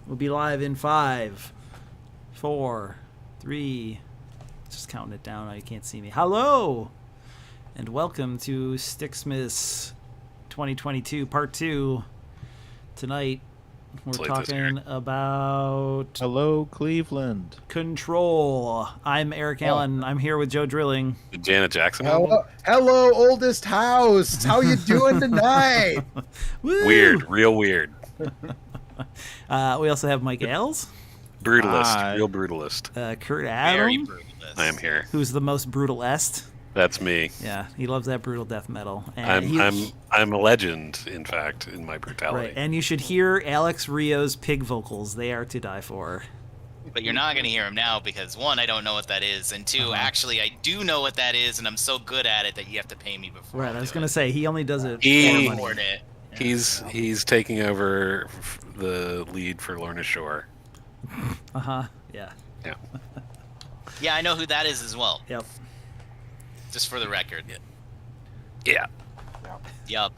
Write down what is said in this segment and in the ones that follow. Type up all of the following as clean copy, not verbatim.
We'll be live in 5, 4, 3. Just counting it down. Now you can't see me. Hello, and welcome to Sticksmas 2022 Part 2. Tonight, we're talking about... Hello, Cleveland. Control. I'm Eric Allen. I'm here with Joe Drilling. The Janet Jackson album? album? Hello, oldest house. How you doing tonight? Weird, real weird. We also have Mike Ailes. Brutalist, real brutalist. Kurt Adam. Very brutalist. I am here. Who's the most brutalest. That's me. Yeah, he loves that brutal death metal. And I'm a legend, in fact, in my brutality. Right, and you should hear Alex Rio's pig vocals. They are to die for. But you're not going to hear him now because, one, I don't know what that is, and two, actually, I do know what that is, and I'm so good at it that you have to pay me before. Right, I was going to say, he only does it for money. He's taking over the lead for Lorna Shore. Yeah. Yeah. Yeah, I know who that is as well. Yep. Just for the record. Yeah. Yep.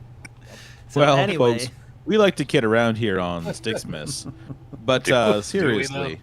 So well, anyway, folks, we like to kid around here on Sticksmas, but seriously.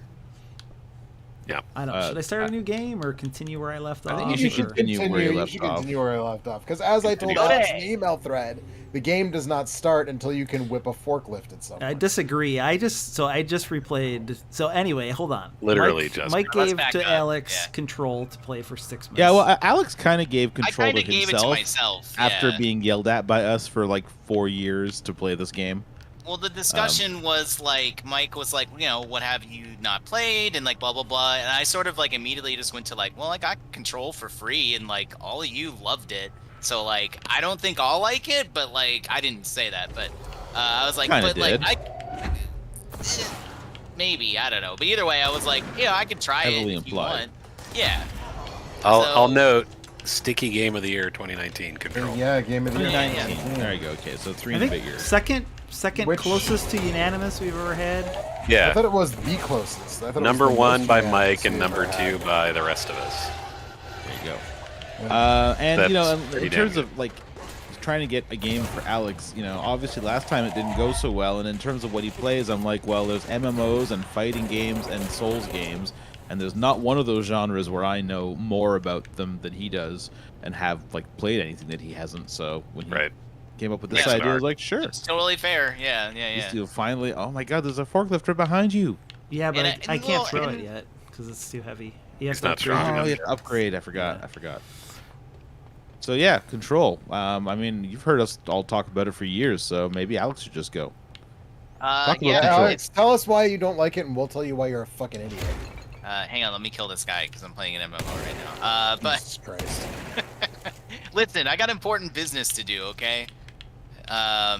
Yeah. I don't. Should I start a new game or continue where I left off? I think you should continue where you left off. Continue where I left off. Because as I told Alex in the email thread, the game does not start until you can whip a forklift at someone. I disagree. I just replayed. So anyway, hold on. Literally, Mike gave to up. Alex control to play for 6 months. Yeah, well, Alex kind of gave control I to gave himself it to myself after being yelled at by us for like 4 years to play this game. Well, the discussion was like, Mike was like, you know, what have you not played, and like blah blah blah, and I sort of like immediately just went to like, well, I got Control for free, and like all of you loved it, so like I don't think I'll like it, but like I didn't say that, but I was like, kinda but like did. maybe, I don't know, but either way, I was like, yeah, I could try Heavily it if implied. you want. Yeah. I'll note sticky game of the year 2019 Control. Yeah, game of the year. 2019. There you go. Okay, so 3 and a bit years. Second closest to unanimous we've ever had. I Yeah. thought it was the closest. I thought Number it was the 1 most by unanimous Mike and we've number ever 2 had. by the rest of us. There you go. And you know, That's in pretty terms damn of like trying to get a game for Alex, you know, obviously last time it didn't go so well, and in terms of what he plays, I'm like, well, there's MMOs and fighting games and Souls games, and there's not one of those genres where I know more about them than he does and have like played anything that he hasn't. So when he came up with this idea, I was like, sure, It's totally fair. Yeah. You'll finally, oh my God, there's a forklift right behind you. Yeah, but And I can't throw it yet because it's too heavy. It's not strong Oh, enough. you have to upgrade. I forgot. So yeah, Control. I mean, you've heard us all talk about it for years, so maybe Alex should just go. Yeah, Control. Alex, tell us why you don't like it, and we'll tell you why you're a fucking idiot. hang on, let me kill this guy because I'm playing an MMO right now. Jesus Christ. Listen, I got important business to do, okay? But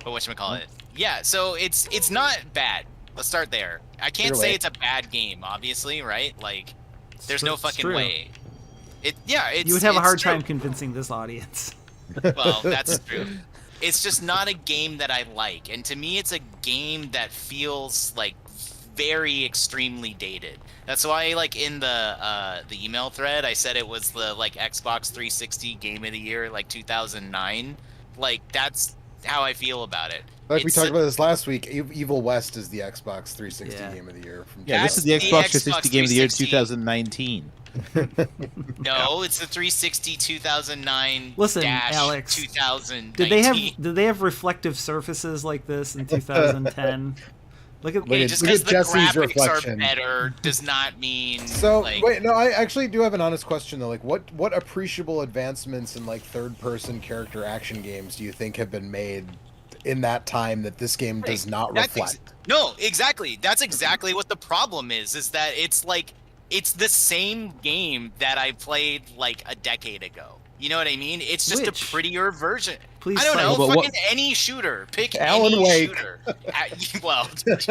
whatchamacallit? Yeah, so it's not bad. Let's start there. I can't say it's a bad game, obviously, right? Like, there's no fucking way. You would have a hard time convincing this audience. Well, that's true. It's just not a game that I like, and to me, it's a game that feels like very extremely dated. That's why, like in the email thread, I said it was the like Xbox 360 Game of the Year, like 2009. Like that's how I feel about it. Like we talked about this last week, Evil West is the Xbox 360 Game of the Year. Yeah, this is the Xbox 360 Game of the Year 2019. No, it's the 360 2009. Listen, Alex. 2019. Did they have reflective surfaces like this in 2010? Look at just because the graphics are better does not mean. So like, wait, no, I actually do have an honest question though. Like, what appreciable advancements in like third-person character action games do you think have been made in that time that this game does not reflect? No, exactly. That's exactly what the problem is. Is that it's like it's the same game that I played like a decade ago. You know what I mean? It's just a prettier version. Please I don't know. But Fucking any shooter. Pick Alan any Wake. shooter. Well,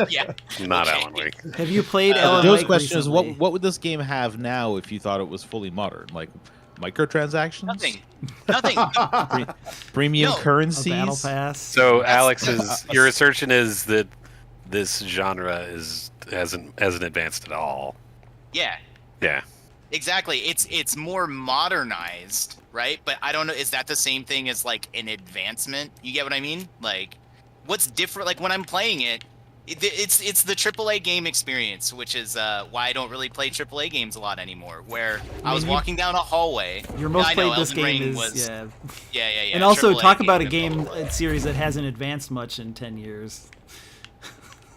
yeah. Not Alan Wake. Have you played Alan Joe's Wake question recently? is, what would this game have now if you thought it was fully modern? Like microtransactions? Nothing. Premium No. currencies? A battle pass? So your assertion is that this genre hasn't advanced at all. Yeah. Yeah. Exactly. It's more modernized, right? But I don't know. Is that the same thing as like an advancement? You get what I mean? Like, what's different? Like when I'm playing it, It's the AAA game experience, which is why I don't really play AAA games a lot anymore. Where I was walking down a hallway. Your most I know, played this Elden game Ring is was, yeah. Yeah. And also AAA talk about a game game series that hasn't advanced much in 10 years.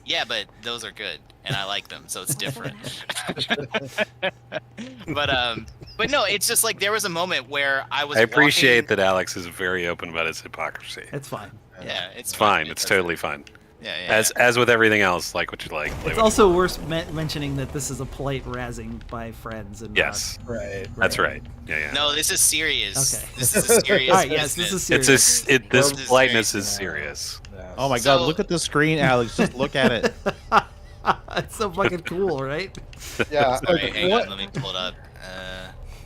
Yeah, but those are good, and I like them, so it's different. But no, it's just like there was a moment where I was. I appreciate walking... that Alex is very open about his hypocrisy. It's fine. Yeah, It's fine. It's totally fine. Yeah. As with everything else, like what you like. It's also worth mentioning that this is a polite razzing by friends and yes, Right. That's right. Yeah. No, this is serious. Okay. This is a serious. All right. Yes, this is serious. This is politeness is serious. Yeah. Oh my So- God! Look at the screen, Alex. Just look at it. It's so fucking cool, right? Yeah. All right, hang what? on, let me pull it up.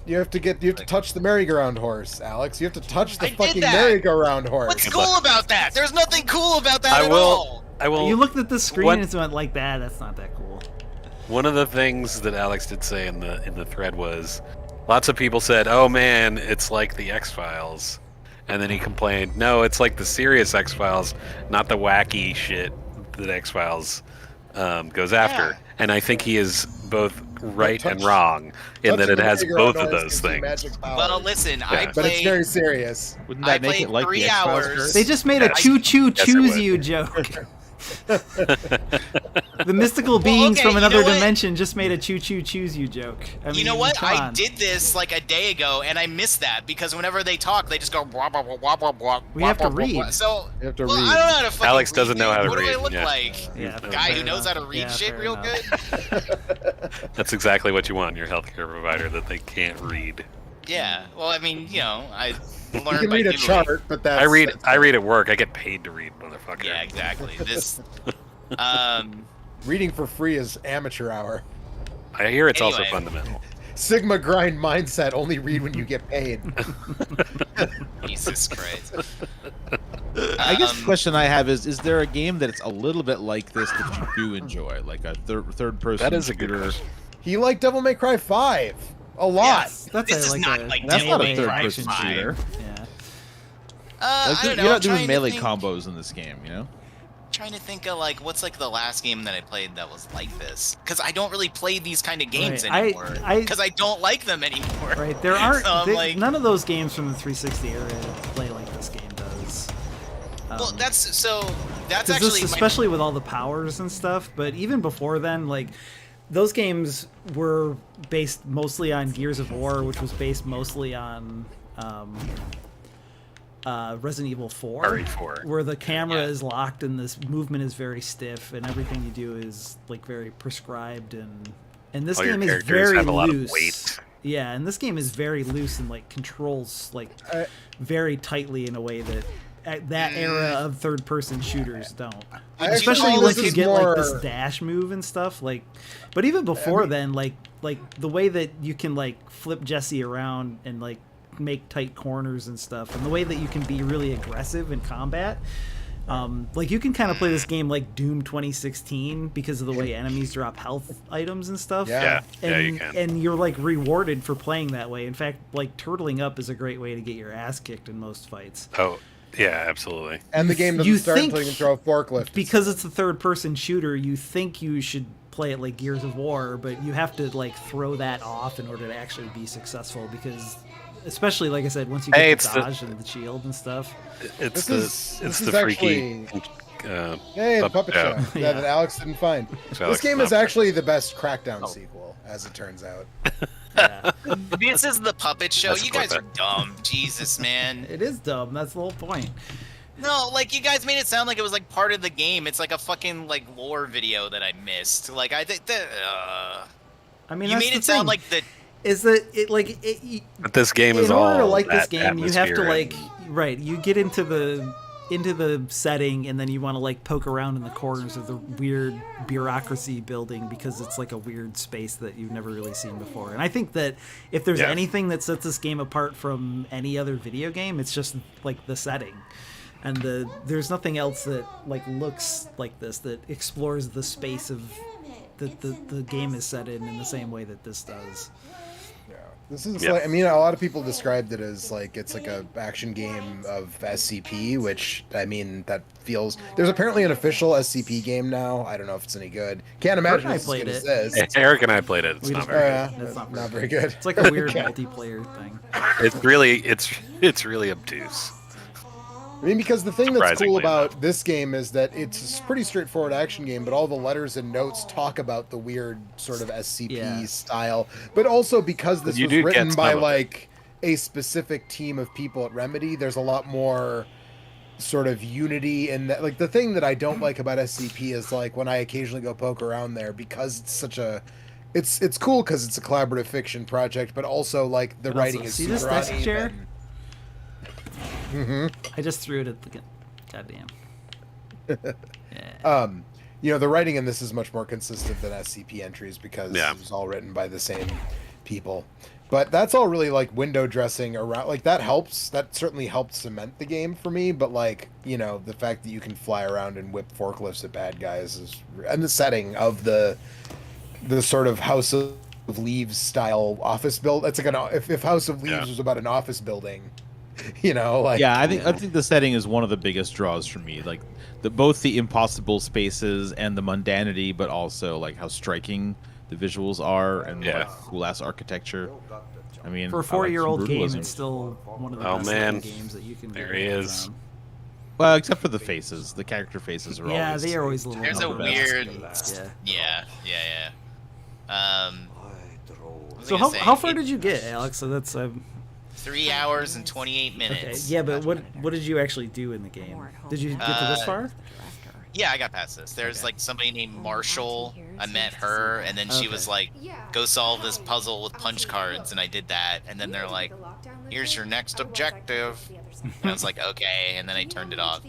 You have to touch the merry-go-round horse, Alex. You have to touch the I did fucking that. merry-go-round horse. What's cool about that? There's nothing cool about that at all. I will. You looked at the screen What- and went like that. That's not that cool. One of the things that Alex did say in the thread was, lots of people said, "Oh man, it's like the X-Files," and then he complained, "No, it's like the serious X-Files, not the wacky shit that X-Files goes after." Yeah. And I think he is both right touch- and wrong in that Touching it the has merry-go-round both of horse those gives you things. magic powers. Well, listen, I Yeah. But it's played. very serious. Wouldn't I that make played it like 3 the X-Files hours. curse? They just made a I- choo-choo Yes, it choose would. you joke. The mystical beings okay, from you another know what? dimension just made a choo-choo choose you joke. I mean, You know what? come I on. did this like a day ago, and I missed that because whenever they talk, they just go blah blah blah blah blah blah. We have to blah, blah, blah. read. So You have to well, read. I don't know how to fucking Alex read, doesn't know how to dude. What read, do I look yeah. like? Yeah, A guy who fair knows how to enough. read Yeah, shit fair real enough. good? That's exactly what you want in your healthcare provider, that they can't read. Yeah. Well, I mean, I You learned can by read a doing. chart, but that's... I read at work. I get paid to read, motherfucker. Yeah, exactly. This. Reading for free is amateur hour. I hear it's also Anyway. fundamental. Sigma grind mindset, only read when you get paid. Jesus Christ. I guess the question I have is there a game that's a little bit like this that you do enjoy, like a third person? That is a good shooter? question. He liked Devil May Cry 5 a lot. Yes, that's This a, is like not a, like That's not a Devil May Cry third-person 5. shooter. Yeah. Like, I don't know. you're I'm not doing trying to melee think- combos in this game, you know? Trying to think of like what's like the last game that I played that was like this, because I don't really play these kind of games Right, anymore because I don't like them anymore. Right, there aren't So I'm like, none of those games from the 360 era play like this game does. well, that's 'cause actually this, especially with all the powers and stuff. But even before then, like those games were based mostly on Gears of War, which was based mostly on Resident Evil 4, RE4. where the camera Yeah. is locked and this movement is very stiff and everything you do is like very prescribed, and this All your game is characters very have a lot of loose. weight. Yeah, and this game is very loose and like controls like very tightly in a way that that era of third-person shooters don't. I actually Especially think once this you is get like this more- dash move and stuff. Like, but even before then, like the way that you can like flip Jesse around and like make tight corners and stuff, and the way that you can be really aggressive in combat. Like you can kind of play this game like Doom 2016 because of the way enemies drop health items and stuff. Yeah. Yeah, you And, can. and you're like rewarded for playing that way. In fact, like turtling up is a great way to get your ass kicked in most fights. Oh, yeah, absolutely. And the game doesn't You start think- until you can throw a forklift. Because it's a third-person shooter, you think you should play it like Gears of War, but you have to like throw that off in order to actually be successful. Because, especially like I said, once you Hey, get it's the the- dodge and the shield and stuff. It's This is the freaky. Hey, the puppet show. Yeah. Yeah, that Alex didn't find. So This Alex game is is not- actually the best Crackdown sequel, as it turns out. Yeah, this is the puppet show. That's You quite guys are bad. dumb. Jesus, man. it is dumb. That's the whole point. No, like you guys made it sound like it was like part of the game. It's like a fucking like lore video that I missed. Like I think that I mean, you that's made the it sound thing, like the is that it like it, But this game is in order to all like this that game, you have to atmosphere like and- right. You get into the setting, and then you want to like poke around in the corners of the weird bureaucracy building because it's like a weird space that you've never really seen before. And I think that if there's Yeah. anything that sets this game apart from any other video game, it's just like the setting. And there's nothing else that like looks like this, that explores the space of that the game is set in the same way that this does. This is Yeah. like, I mean, a lot of people described it as like it's like a action game of SCP, which I mean that feels. There's apparently an official SCP game now. I don't know if it's any good. Can't Bert imagine and I it's as played good as it. this. Eric and I played it. It's We not just- Oh, very yeah, That's not not very very good. It's like a weird Okay. multiplayer thing. good. It's really obtuse. I mean, because the thing that's cool Surprisingly about enough. this game is that it's a pretty straightforward action game, but all the letters and notes talk about the weird sort of SCP Yeah. style. But also because this You was do get written by some of it. like a specific team of people at Remedy, there's a lot more sort of unity in that. Like the thing that I don't like about SCP is like when I occasionally go poke around there, because it's such a it's cool because it's a collaborative fiction project, but also like the But writing also, is see this super desk chair? uneven. Mm-hmm. I just threw it at the goddamn. Yeah. You know, the writing in this is much more consistent than SCP entries because Yeah. it was all written by the same people. But that's all really like window dressing around. Like that helps. That certainly helped cement the game for me. But like, you know, the fact that you can fly around and whip forklifts at bad guys is, and the setting of the sort of House of Leaves style office build. It's like if House of Leaves Yeah. was about an office building, you know, like Yeah, I think the setting is one of the biggest draws for me. Like both the impossible spaces and the mundanity, but also like how striking the visuals are and Yeah. like cool ass architecture. I mean, For a I like some 4-year-old game, brutalism. it's still one of the Oh, best man. looking games that you can There get he your hands is. on. Well, except for the faces, the character faces are Yeah, always. they are always a little. There's a Not the best. weird. Yeah. Yeah. What was I So gonna say? how far did you get, Alex? So that's 3 hours and 28 okay. minutes. Yeah, but what did you actually do in the game? Did you get to this far? Yeah, I got past this. There's like somebody named Marshall. I met her, and then she Okay. was like, "Go solve this puzzle with punch cards," and I did that. And then they're like, "Here's your next objective," and I was like, "Okay," and then I turned it off.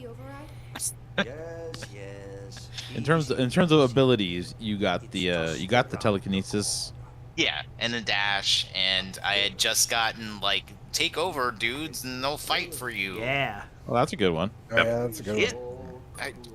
In terms of abilities, you got the telekinesis. Yeah, and the dash, and I had just gotten like, "Take over, dudes, and they'll fight for you." Yeah. Well, that's a good one. oh, yeah, that's a good It- one.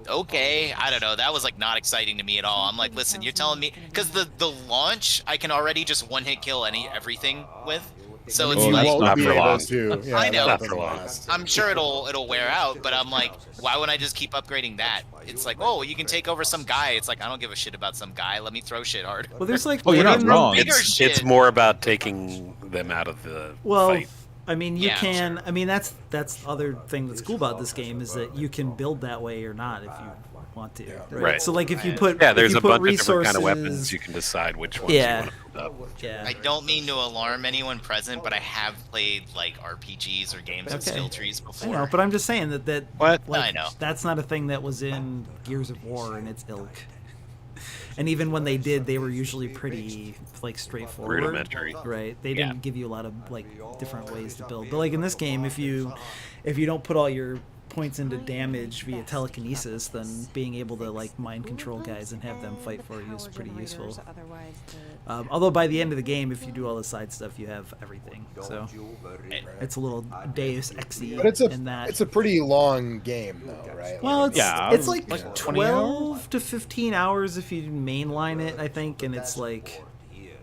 Okay, I don't know. That was like not exciting to me at all. I'm like, listen, you're telling me because the launch I can already just one hit kill everything with, so it's Oh, You that's like won't not be for able long. to. Yeah, I know. that Not for doesn't long. last. I'm sure it'll wear out, but I'm like, why would I just keep upgrading that? It's like, oh, you can take over some guy. It's like I don't give a shit about some guy. Let me throw shit hard. Well, there's like. Oh, you're not in- wrong. Bigger It's shit. more about taking them out of the Well, fight. I mean, you Yeah, can. I mean, that's the other thing that's cool about this game is that you can build that way or not if you want to. Right. Right. So like if you put Yeah, there's if you a put bunch of resources, different kind of weapons. You can decide which ones Yeah. you want to build up. Yeah. I don't mean to alarm anyone present, but I have played like RPGs or games with Okay. skill trees I before. know, but I'm just saying that What? like, I know. that's not a thing that was in Gears of War and its ilk. And even when they did, they were usually pretty like straightforward. Rudimentary. Right. They Yeah. didn't give you a lot of like different ways to build. But like in this game, if you don't put all your points into damage via telekinesis, then being able to like mind control guys and have them fight for you is pretty useful. Although by the end of the game, if you do all the side stuff, you have everything. So it's a little Deus Exy But in that. it's a pretty long game though, right? Well, it's Yeah, it's like, like 20 12 to 15 hours if you mainline it, I think, and it's like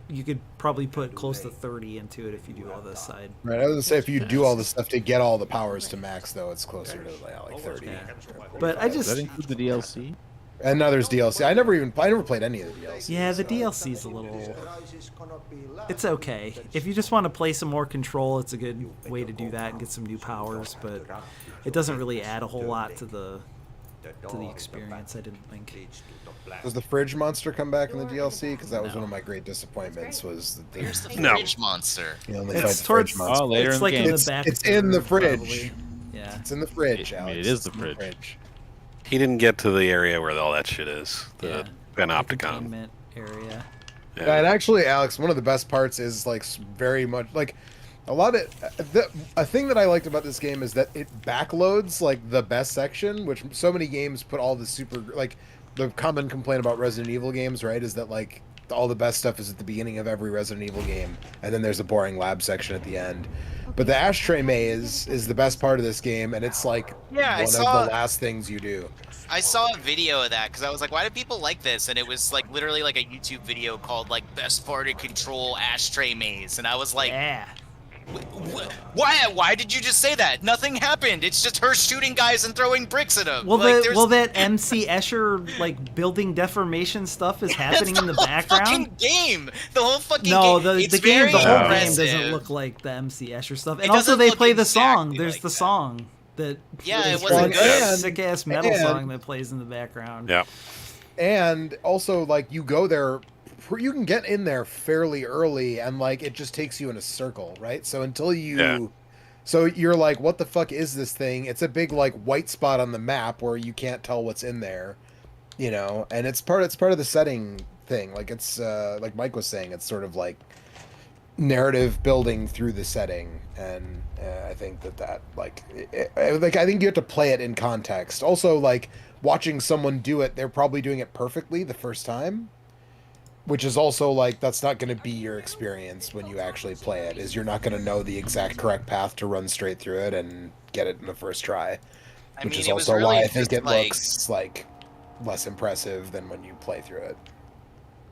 you could probably put close to 30 into it if you do all this side. Right. I was gonna say if you do all the stuff to get all the powers to max, though, it's closer to like 30. Yeah. But I Does that just include the DLC? And now there's DLC. I never played any of the DLC. yeah, the so- DLC's a little. It's okay if you just want to play some more Control. It's a good way to do that and get some new powers, but it doesn't really add a whole lot to the experience. I didn't think. Does the fridge monster come back in the DLC? Because that was one of my great disappointments. Was that they, Where's the No. fridge monster? you only It's fight the towards- fridge monster? Oh, later it's in like the in game. the back. It's in the third, fridge. probably. Yeah. It's in the fridge. I mean, Alex. it is the It's in fridge. He didn't get to the area where all that shit is. The Yeah. Panopticon. Containment area. Yeah, and actually, Alex, one of the best parts is like very much like a lot of a thing that I liked about this game is that it backloads like the best section, which so many games put all the super like the common complaint about Resident Evil games, right? Is that like all the best stuff is at the beginning of every Resident Evil game, and then there's a boring lab section at the end. But the ashtray maze is the best part of this game, and it's like Yeah, one of the last things you do. I saw a video of that because I was like, why do people like this? And it was like literally like a YouTube video called like best part of Control ashtray maze, and I was like, Yeah. Why did you just say that? Nothing happened. It's just her shooting guys and throwing bricks at them. Well, like, that MC Escher like building deformation stuff is happening in the background. Fucking game. The whole fucking No, game. the It's game, the very whole game impressive. doesn't look like the MC Escher stuff. And It also, doesn't they look play the song. exactly There's like the that. song that Yeah, it is wasn't like good. a sick ass metal and- song that plays in the background. Yeah. And also, like, you go there, you can get in there fairly early, and like it just takes you in a circle, right? So until you, Yeah. so you're like, what the fuck is this thing? It's a big like white spot on the map where you can't tell what's in there, you know. And it's part of the setting thing. Like it's like Mike was saying, it's sort of like narrative building through the setting, and I think that like like I think you have to play it in context. Also, like watching someone do it, they're probably doing it perfectly the first time, which is also like that's not going to be your experience when you actually play it. Is you're not going to know the exact correct path to run straight through it and get it in the first try, I which mean, is it was also really why I think just, it like- looks like less impressive than when you play through it.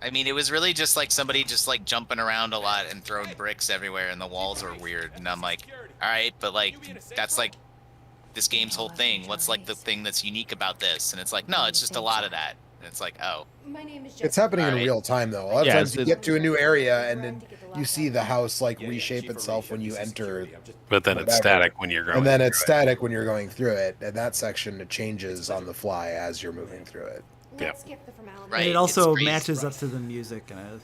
I mean, it was really just like somebody just like jumping around a lot and throwing bricks everywhere, and the walls were weird. And I'm like, all right, but like that's like this game's whole thing. What's like the thing that's unique about this? And it's like, no, it's just a lot of that. And it's like, oh, My name is It's happening in Alright. real time though. A lot of Yeah, times it's- you get to a new area and then you see the house like reshape itself when you enter, But then it's Whatever. static when you're growing. and then it's through static when you're going through it. And that section it changes on the fly as you're moving through it. Yeah. skip the formality. Right. And it it's also crazy. matches up to the music. And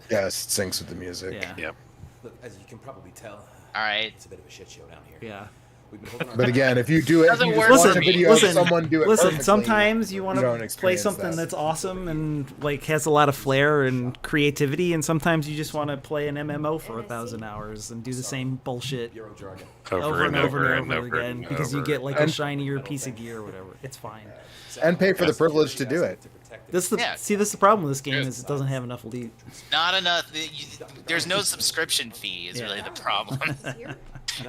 Yes, it syncs with the music. yeah. Yep. Look, as you can probably tell, all right. it's a bit of a shit show down here. Yeah. We've been holding our But again, if you do it, if Doesn't you just work watch for a me. video of someone do it listen. perfectly, Sometimes you want you don't to play experience something that. that's awesome and like has a lot of flair and creativity, and sometimes you just want to play an MMO for 1,000 hours and do the same bullshit Euro jargon. over and over and over again and because you over. get like a shinier piece of gear or whatever. It's fine. and pay for the privilege to do it. This the Yeah. see. This is the problem with this game is it doesn't have enough loot. Not enough. There's no subscription fee. Is really the problem.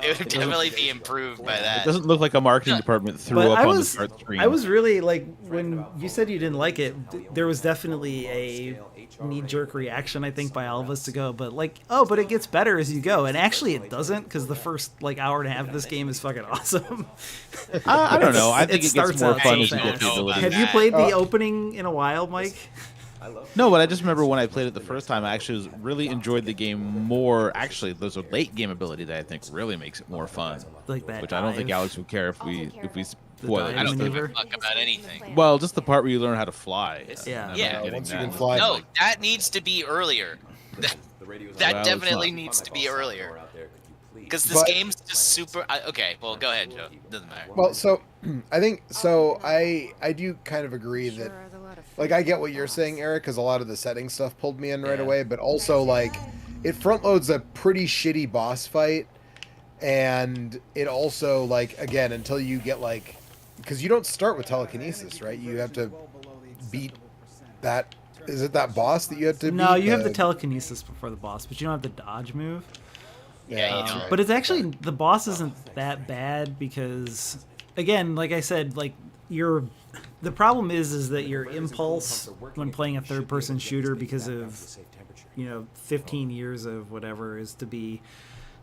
It would definitely be improved by It that. doesn't look like a marketing department threw But up I on the was start screen. I was really like when you said you didn't like it. There was definitely a knee-jerk reaction I think by all of us to go, but like but it gets better as you go, and actually it doesn't because the first like hour and a half of this game is fucking awesome. I don't know. I think it starts gets more out fun so as you get fast. the ability. Have you played the opening in a while, Mike? No, but I just remember when I played it the first time, I actually really enjoyed the game more. Actually, there's a late game ability that I think really makes it more fun, Like that which I don't think dive? Alex would care if we spoil dive it. I don't give maneuver? a fuck about anything. Well, just the part where you learn how to fly. Yeah. I'm Yeah. not getting Once you that. can fly. No, that needs to be earlier. The radio's That Well, it's definitely not. needs to be earlier. Because this But- game's just super. Okay, well, go ahead, Joe. Doesn't matter. Well, so I think so. I do kind of agree that like I get what you're saying, Eric, because a lot of the setting stuff pulled me in right Yeah. away. But also like it front loads a pretty shitty boss fight, and it also like again until you get like because you don't start with telekinesis, right? You have to beat that. Is it that boss that you have to? No, beat? you have the telekinesis before the boss, but you don't have the dodge move. Yeah, you don't. But it's actually the boss isn't that bad because, again, like I said, like the problem is that your impulse when playing a third-person shooter because of 15 years of whatever is to be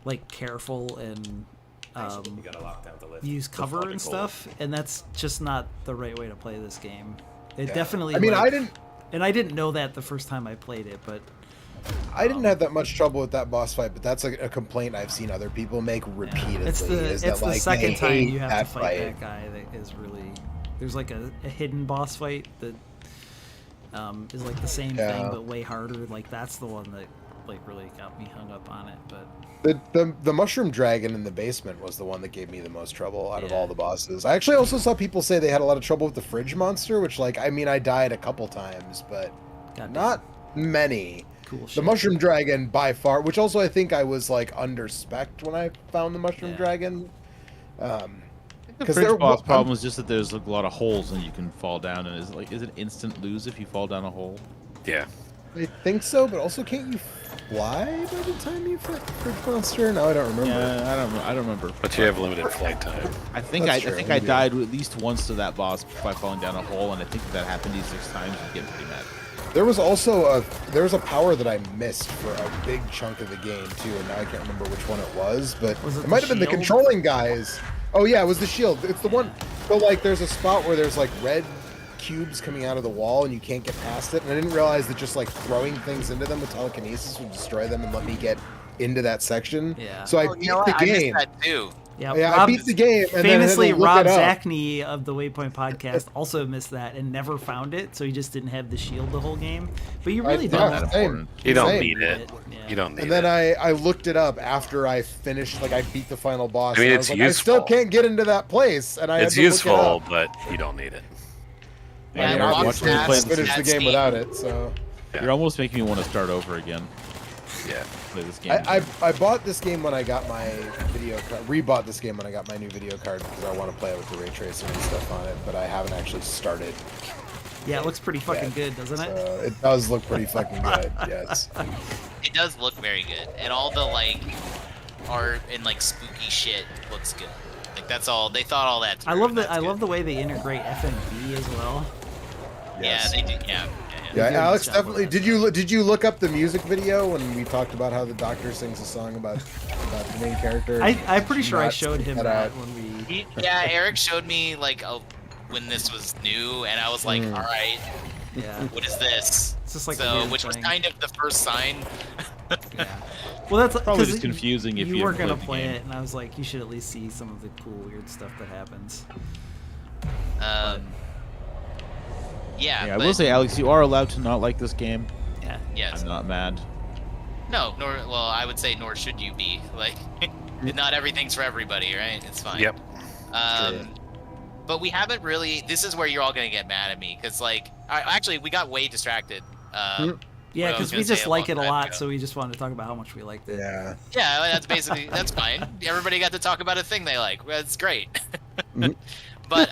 like careful and use cover and stuff, and that's just not the right way to play this game. It definitely. I mean, like- I didn't know that the first time I played it, but I didn't have that much trouble with that boss fight, but that's a complaint I've seen other people make repeatedly. it's the is that, like, second they time hate you have to that fight that guy that is really. There's like a hidden boss fight that is like the same Yeah. thing but way harder. Like that's the one that like really got me hung up on it. But The mushroom dragon in the basement was the one that gave me the most trouble out of Yeah. all the bosses. I actually also saw people say they had a lot of trouble with the fridge monster, which like I mean I died a couple times, but goddamn, not many. cool shit. The mushroom dragon by far, which also I think I was like under spec when I found the mushroom Yeah. dragon. The 'Cause fridge they're- boss problem is just that there's like a lot of holes and you can fall down, and is it instant lose if you fall down a hole? Yeah. I think so, but also can't you fly by the time you fight the Fridge Monster? No, I don't remember. Yeah, I don't remember. But you have limited flight time. I think That's I true, think I yeah. died at least once to that boss by falling down a hole, and I think if that happened to you 6 times, you'd get pretty mad. There was also a power that I missed for a big chunk of the game too, and now I can't remember which one it was, but Was it it might the have been the shield? controlling guys. Oh yeah, it was the shield. It's the one. So like, there's a spot where there's like red cubes coming out of the wall, and you can't get past it. And I didn't realize that just like throwing things into them with telekinesis would destroy them and let me get into that section. Yeah. So I Oh, beat you know what? the I missed game. that too. Yeah, Yeah, I Rob, beat the game. And famously, then I Rob had to look it up. Zachney of the Waypoint Podcast also missed that and never found it, so he just didn't have the shield the whole game. But you really yeah, don't. that same. important. You don't Same. need it. Yeah. You don't need And then it. I looked it up after I finished, like I beat the final boss. I mean, and it's was like, I still useful. can't get into that place, and I It's had to look it useful, up. but you don't need it. Yeah, I mean, Rob obviously, Zachney I played finished the that game scene. without it, so Yeah. You're almost making me want to start over again. Yeah. Play this game. I bought this game when I got my video card. Rebought this game when I got my new video card because I want to play it with the ray tracing and stuff on it, but I haven't actually started. Yeah, it looks pretty fucking yet. good, doesn't it? So it does look pretty fucking good. Yes. It does look very good, and all the like art and like spooky shit looks good. Like that's all they thought all that. I through, love and the that's I good. love the way they integrate FMV as well. Yeah, they do. Yeah. Yeah, They do a Alex, good job with definitely. that Did you look up the music video when we talked about how the doctor sings a song about the main character? I'm pretty sure I Not showed him that that out. when we. Yeah, Eric showed me like when this was new, and I was like, all right, Yeah, what is this? it's just like a So, weird which was thing. kind of the first sign. Yeah. Well, that's Probably 'cause just confusing if you you weren't haven't gonna played the play game. it, and I was like, you should at least see some of the cool, weird stuff that happens. Yeah, Yeah, I but will say, Alex, you are allowed to not like this game. Yeah. yes. I'm not mad. No, nor well, I would say nor should you be. Like, not everything's for everybody, right? It's fine. Yep. But we haven't really. This is where you're all gonna get mad at me, because like, actually, we got way distracted. Yeah, what I was because gonna we just say like it long a time lot, ago. so we just wanted to talk about how much we liked it. Yeah. Yeah, that's basically that's fine. Everybody got to talk about a thing they like. That's great. But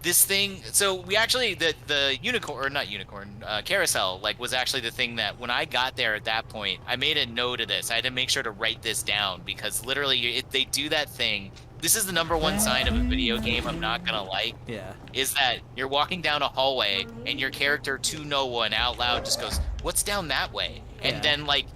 this thing. So we actually the unicorn or not unicorn carousel like was actually the thing that when I got there at that point, I made a note of this. I had to make sure to write this down because literally they do that thing. This is the number one sign of a video game I'm not gonna like. Yeah. Is that you're walking down a hallway and your character to no one out loud just goes, "What's down that way?" And Yeah. then like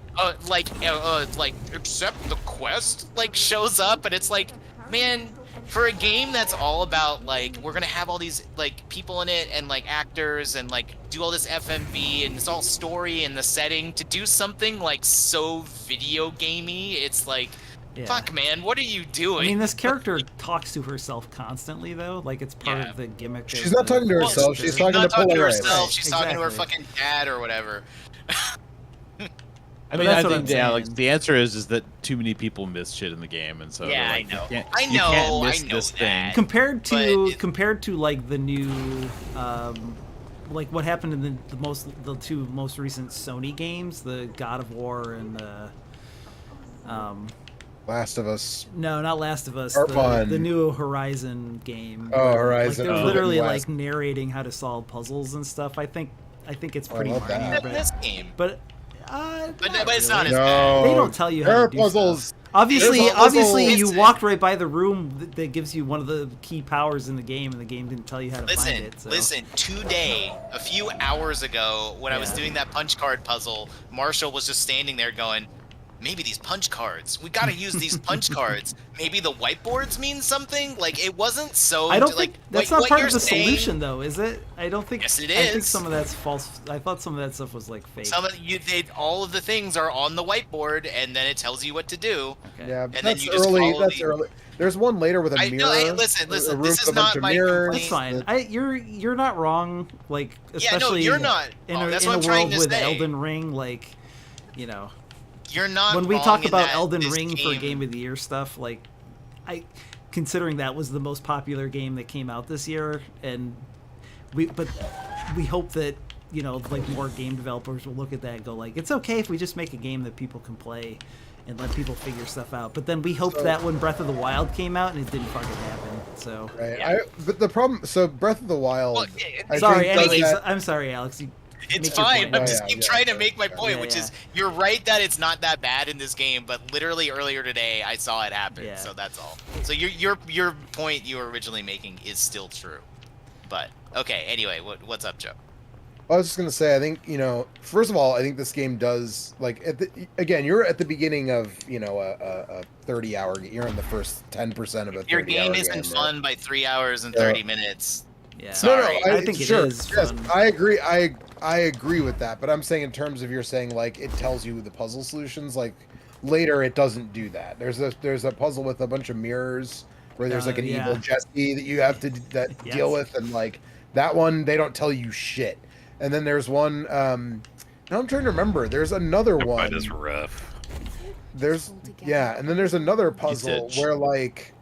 accept the quest like shows up and it's like, man, for a game that's all about like we're gonna have all these like people in it and like actors and like do all this FMV and it's all story and the setting to do something like so video gamey, it's like, Yeah. fuck, man, what are you doing? I mean, this character talks to herself constantly, though. Like, it's part Yeah. of the gimmick. She's of not the talking to Well, herself. She's she's talking not to talking to Polaris. herself. She's talking to her Exactly. fucking dad or whatever. I But mean, that's I what think, I'm Alex, saying. the answer is that too many people miss shit in the game, and so Yeah, they're like, I know. You can't, I you know, can't miss I know this that. thing. Compared But to it- compared to like the new, like what happened in the two most recent Sony games, the God of War and the, Last of Us. no, not Last of Us, Part the one. new Horizon game. Oh, where, Horizon. Like, they're Oh. literally West. like narrating how to solve puzzles and stuff. I think it's Oh, I pretty love that. minor, But this game. but But it's not as really. bad. They don't tell you how There to are do puzzles. stuff. Obviously, There's puzzles. obviously, you It's- walked right by the room that gives you one of the key powers in the game, and the game didn't tell you how to find Listen, it. So. listen. Today, a few hours ago, when I was Yeah. doing that punch card puzzle, Marshall was just standing there going, "Maybe these punch cards. We gotta use these punch cards. Maybe the whiteboards mean something." Like it wasn't so. I don't like think that's what not part you're of the saying- solution, though, is it? I don't think. Yes, it I think is. some of that's false. I thought some of that stuff was like fake. Some of all of the things are on the whiteboard, and then it tells you what to do. Okay. Yeah, And but then that's you just early. follow That's the- early. There's one later with a I mirror. know, hey, listen, a room this with is a bunch not of my mirrors. That's fine. that- You're not wrong. Like Yeah, no, especially you're not in wrong. a, That's in what a I'm trying world to with say. Elden Ring, like, you know, You're not. when we wrong talk in about that Elden this Ring for Game of the Year stuff, like, considering that was the most popular game that came out this year, and we hope that, you know, like more game developers will look at that and go like, it's okay if we just make a game that people can play and let people figure stuff out. But then we hoped that when Breath of the Wild came out, and it didn't fucking happen. So Right. Yeah. But the problem. So Breath of the Wild. Well, I sorry, think does anyways, that- I'm sorry, Alex. It's Make your fine. point. I'm Oh, just yeah, keep yeah, trying to yeah, make my yeah. point, Yeah, which yeah. is you're right that it's not that bad in this game, but literally earlier today I saw it happen. Yeah. So that's all. So your point you were originally making is still true. But okay, anyway, what's up, Joe? I was just gonna say, I think first of all, I think this game does like again, you're at the beginning of a 30-hour. You're in the first 10% of a 30-hour Your game isn't game, fun by 3 hours and Yeah. 30 minutes. Yeah. Sorry. I think it sure, is yes, fun. I agree. I agree with that, but I'm saying in terms of you're saying like it tells you the puzzle solutions. Like later, it doesn't do that. There's a puzzle with a bunch of mirrors where there's like an Yeah. evil Jesse that you have to Yes. deal with, and like that one they don't tell you shit. And then there's one. Now I'm trying to remember. There's another one. That is rough. There's and then there's another puzzle Ditch. where like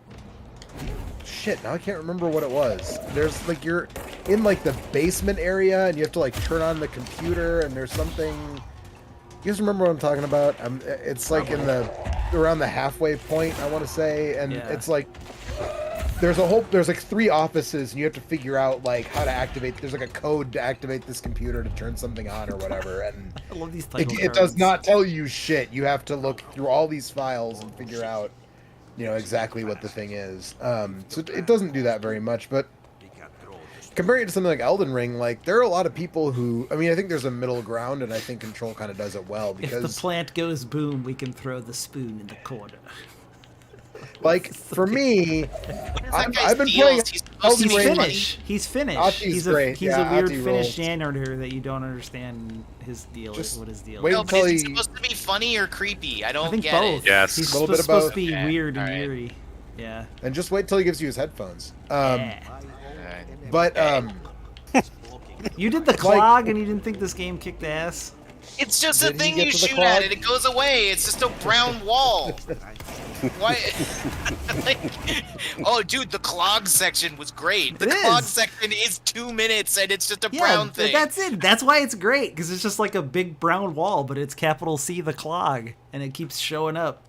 shit, now I can't remember what it was. There's like you're in like the basement area and you have to like turn on the computer and there's something. You guys remember what I'm talking about? It's like in the around the halfway point, I want to say, and Yeah. it's like there's like 3 offices and you have to figure out like how to activate. There's like a code to activate this computer to turn something on or whatever, and I love these title it does not tell you shit. You have to look through all these files and figure out, exactly what the thing is. So it doesn't do that very much, but comparing it to something like Elden Ring, like there are a lot of people who, I think there's a middle ground, and I think Control kind of does it well If because, the plant goes boom, we can throw the spoon in the corner. like, for me, That guy's I've been deals, playing he's supposed Elden to He's be Ring. funny. Finnish. He's Finnish. Ati's He's great. he's Yeah, a weird Ati Finnish rules. janitor that you don't understand his deal. Just What his deal wait is. No, but until is he he- supposed to be funny or creepy? I don't I think get both. it. Yes. He's A little bit of supposed both. to be Okay, weird and alright. eerie. Yeah. And just wait till he gives you his headphones. Yeah. Alright. But You did the clog and you didn't think this game kicked ass? It's just a Didn't he thing get you to the shoot clog? at it. It goes away. It's just a brown wall. Why? Like, oh, dude, the clog section was great. The It clog is. section is 2 minutes, and it's just a Yeah, brown thing. that's it. That's why it's great, because it's just like a big brown wall, but it's capital C the clog, and it keeps showing up.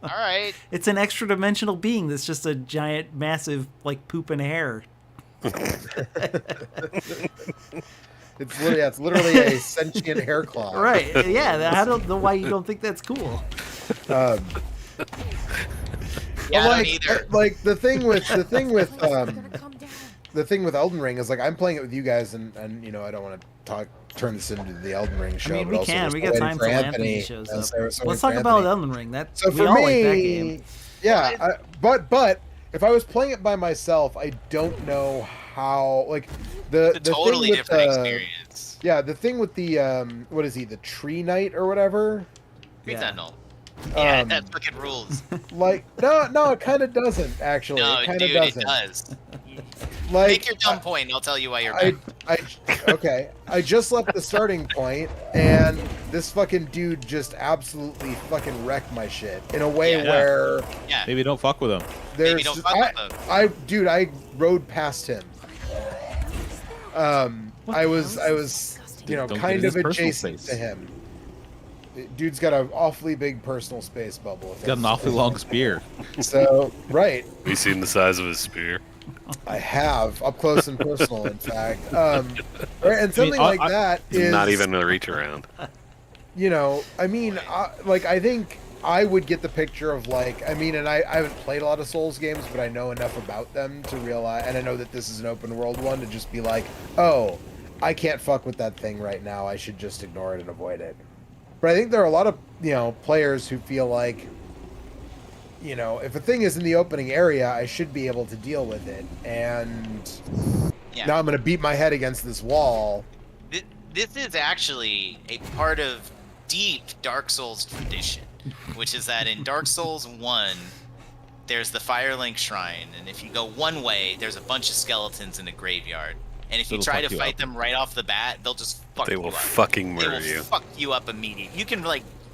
All right. It's an extra dimensional being that's just a giant, massive, like, poop and hair. it's literally a sentient hair claw. Right. Yeah, I don't know why you don't think that's cool. Um, Yeah, But I don't either. like the thing with Elden Ring is like I'm playing it with you guys, and I don't want to turn this into the Elden Ring show. I mean, but we also can. we're We still got waiting time for till Anthony shows up. so we're Let's waiting talk for about Anthony. Elden Ring. That So we for all me, like that game. yeah, but if I was playing it by myself, I don't know how like the It's a totally thing with different experience. Yeah, the thing with the what is he, the Tree Knight or whatever? Read Yeah. that note. Yeah, Um, that fucking rules. Like no, it kind of doesn't actually. No, it kind dude, of it doesn't. does. Like Make your dumb point, and I'll tell you why you're I, dumb. okay. I just left the starting point, and this fucking dude just absolutely fucking wrecked my shit in a way Yeah. where Yeah. Maybe don't fuck with him. there's don't fuck with him. I rode past him. I was Don't get kind in his of personal adjacent space. to him. Dude's got an awfully big personal space bubble. if He's got an that's- awfully long spear. So right. Have you seen the size of his spear? I have up close and personal, in fact. And something I- like that is Not even a reach around. I think I would get the picture of and I haven't played a lot of Souls games, but I know enough about them to realize, and I know that this is an open world one, to just be like, oh, I can't fuck with that thing right now. I should just ignore it and avoid it. But I think there are a lot of players who feel like, if a thing is in the opening area, I should be able to deal with it. And Yeah. now I'm going to beat my head against this wall. This is actually a part of deep Dark Souls tradition, which is that in Dark Souls 1, there's the Firelink Shrine, and if you go one way, there's a bunch of skeletons in a graveyard. And if you It'll try fuck to you fight up. them right off the bat, they'll just fuck They you will up. fucking They murder will you. fuck you up immediately. You can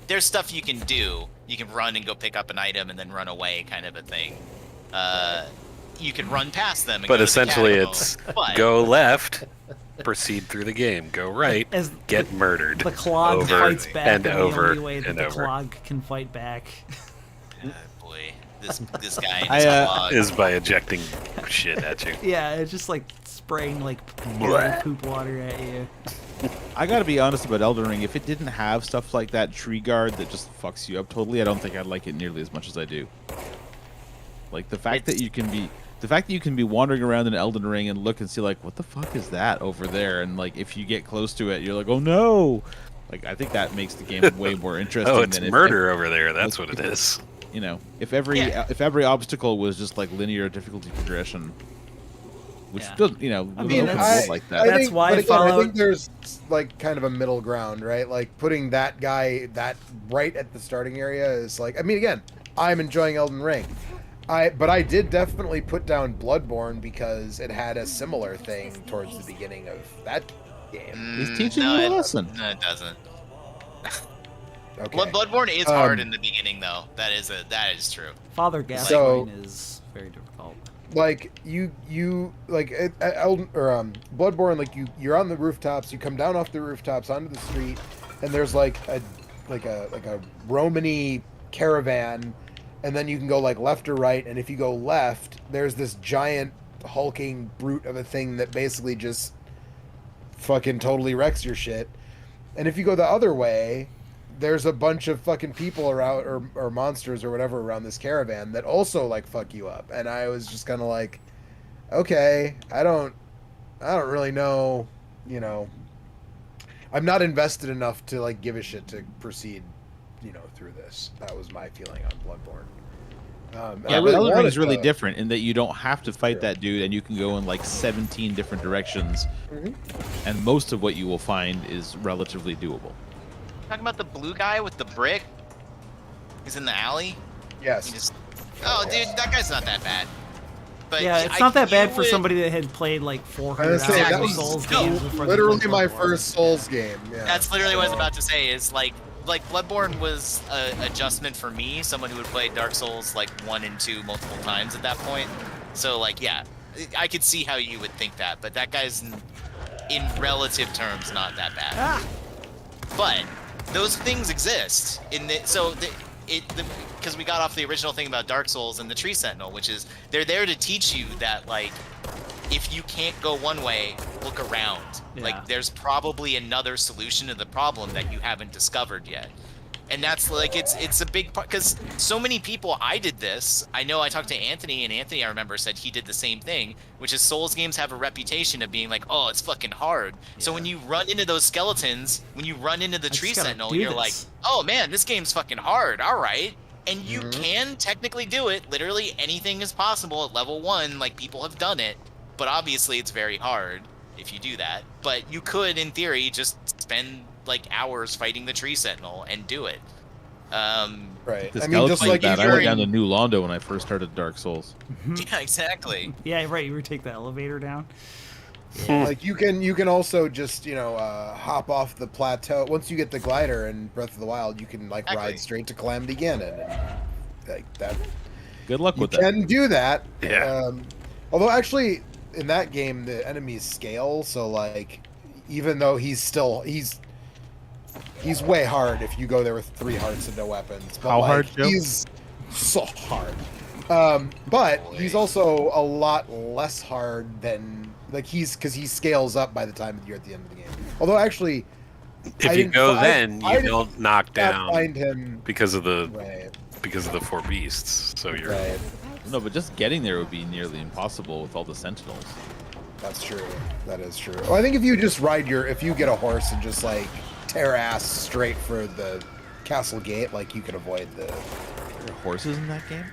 there's stuff you can do. You can run and go pick up an item and then run away, kind of a thing. You can run past them. And But go to the essentially, catacombs. it's But go left, proceed through the game. Go right, As get murdered. The clog over fights back, and and over the only way that and the over. clog can fight back. boy, this guy and I, his uh, clog. Is by ejecting shit at you. Yeah, it just like spraying like bloody poop water at you. I gotta be honest about Elden Ring. If it didn't have stuff like that tree guard that just fucks you up totally, I don't think I'd like it nearly as much as I do. Like the fact that you can be wandering around in Elden Ring and look and see like, what the fuck is that over there? And like if you get close to it, you're like, oh no! Like I think that makes the game way more interesting. Oh, it's than murder over there. That's what it is. You know, if every obstacle was just like linear difficulty progression, which Yeah. does, you know, I mean, like that. That's why but again, Fallout- I think there's like kind of a middle ground, right? Like putting that guy that right at the starting area is like. I mean, again, I'm enjoying Elden Ring, but I did definitely put down Bloodborne because it had a similar thing towards the beginning of that game. He's teaching you a lesson. No, it doesn't. Okay. Bloodborne is hard in the beginning, though. That is true. Father Gascoigne So- is very difficult. Like you like at Elden or Bloodborne, like you're on the rooftops, you come down off the rooftops onto the street, and there's like a Romany caravan, and then you can go like left or right, and if you go left, there's this giant hulking brute of a thing that basically just fucking totally wrecks your shit. And if you go the other way, there's a bunch of fucking people around or monsters or whatever around this caravan that also like fuck you up. And I was just kind of like, okay, I don't really know, you know, I'm not invested enough to like give a shit to proceed, you know, through this. That was my feeling on Bloodborne. And I Yeah, but really Elden Ring wanted is really to- different in that you don't have to fight that dude, and you can go in like 17 different directions, and most of what you will find is relatively doable. Talking about the blue guy with the brick. He's in the alley. Yes. He just. Oh, dude, that guy's not that bad. But Yeah, it's I- not that bad you for would- somebody that had played like 400 say, hours that of was Souls no, games before they Literally played my Bloodborne. first Souls game. Yeah. That's literally what I was So- about to say. Is like Bloodborne was a adjustment for me, someone who had played Dark Souls like 1 and 2 multiple times at that point. So like, yeah, I could see how you would think that, but that guy's in relative terms not that bad. Ah, But those things exist in the because we got off the original thing about Dark Souls and the Tree Sentinel, which is they're there to teach you that like if you can't go one way, look around. Yeah. Like there's probably another solution to the problem that you haven't discovered yet. And that's like it's a big part because so many people. I did this. I know I talked to Anthony, and Anthony I remember said he did the same thing, which is Souls games have a reputation of being like, oh, it's fucking hard. So Yeah. when you run into those skeletons, when you run into the just Tree gotta Sentinel, do you're this. like, oh man, this game's fucking hard. All right. And you can technically do it. Literally anything is possible at level 1. Like people have done it, but obviously it's very hard if you do that. But you could, in theory, just spend like hours fighting the Tree Sentinel and do it. Right. The I mean, just skeleton like that I even went down to New Londo when I first started Dark Souls. Yeah, exactly. yeah, right. You would take the elevator down. like you can also just hop off the plateau once you get the glider in Breath of the Wild. You can like Exactly. ride straight to Calamity Ganon, and like that. Good luck You with that. can do that. Yeah. Although actually, in that game, the enemies scale, so like, even though he's way hard if you go there with 3 hearts and no weapons. But How like, hard, Joe? He's so hard. But he's also a lot less hard than like because he scales up by the time you're at the end of the game. Although actually, If I you didn't go fi- then, I you did don't knock not down find him because of the right. 4 beasts. So you're Right. No, but just getting there would be nearly impossible with all the sentinels. That's true. That is true. Well, I think if you just if you get a horse and just like tear ass straight for the castle gate, like you can avoid the. There are horses in that game?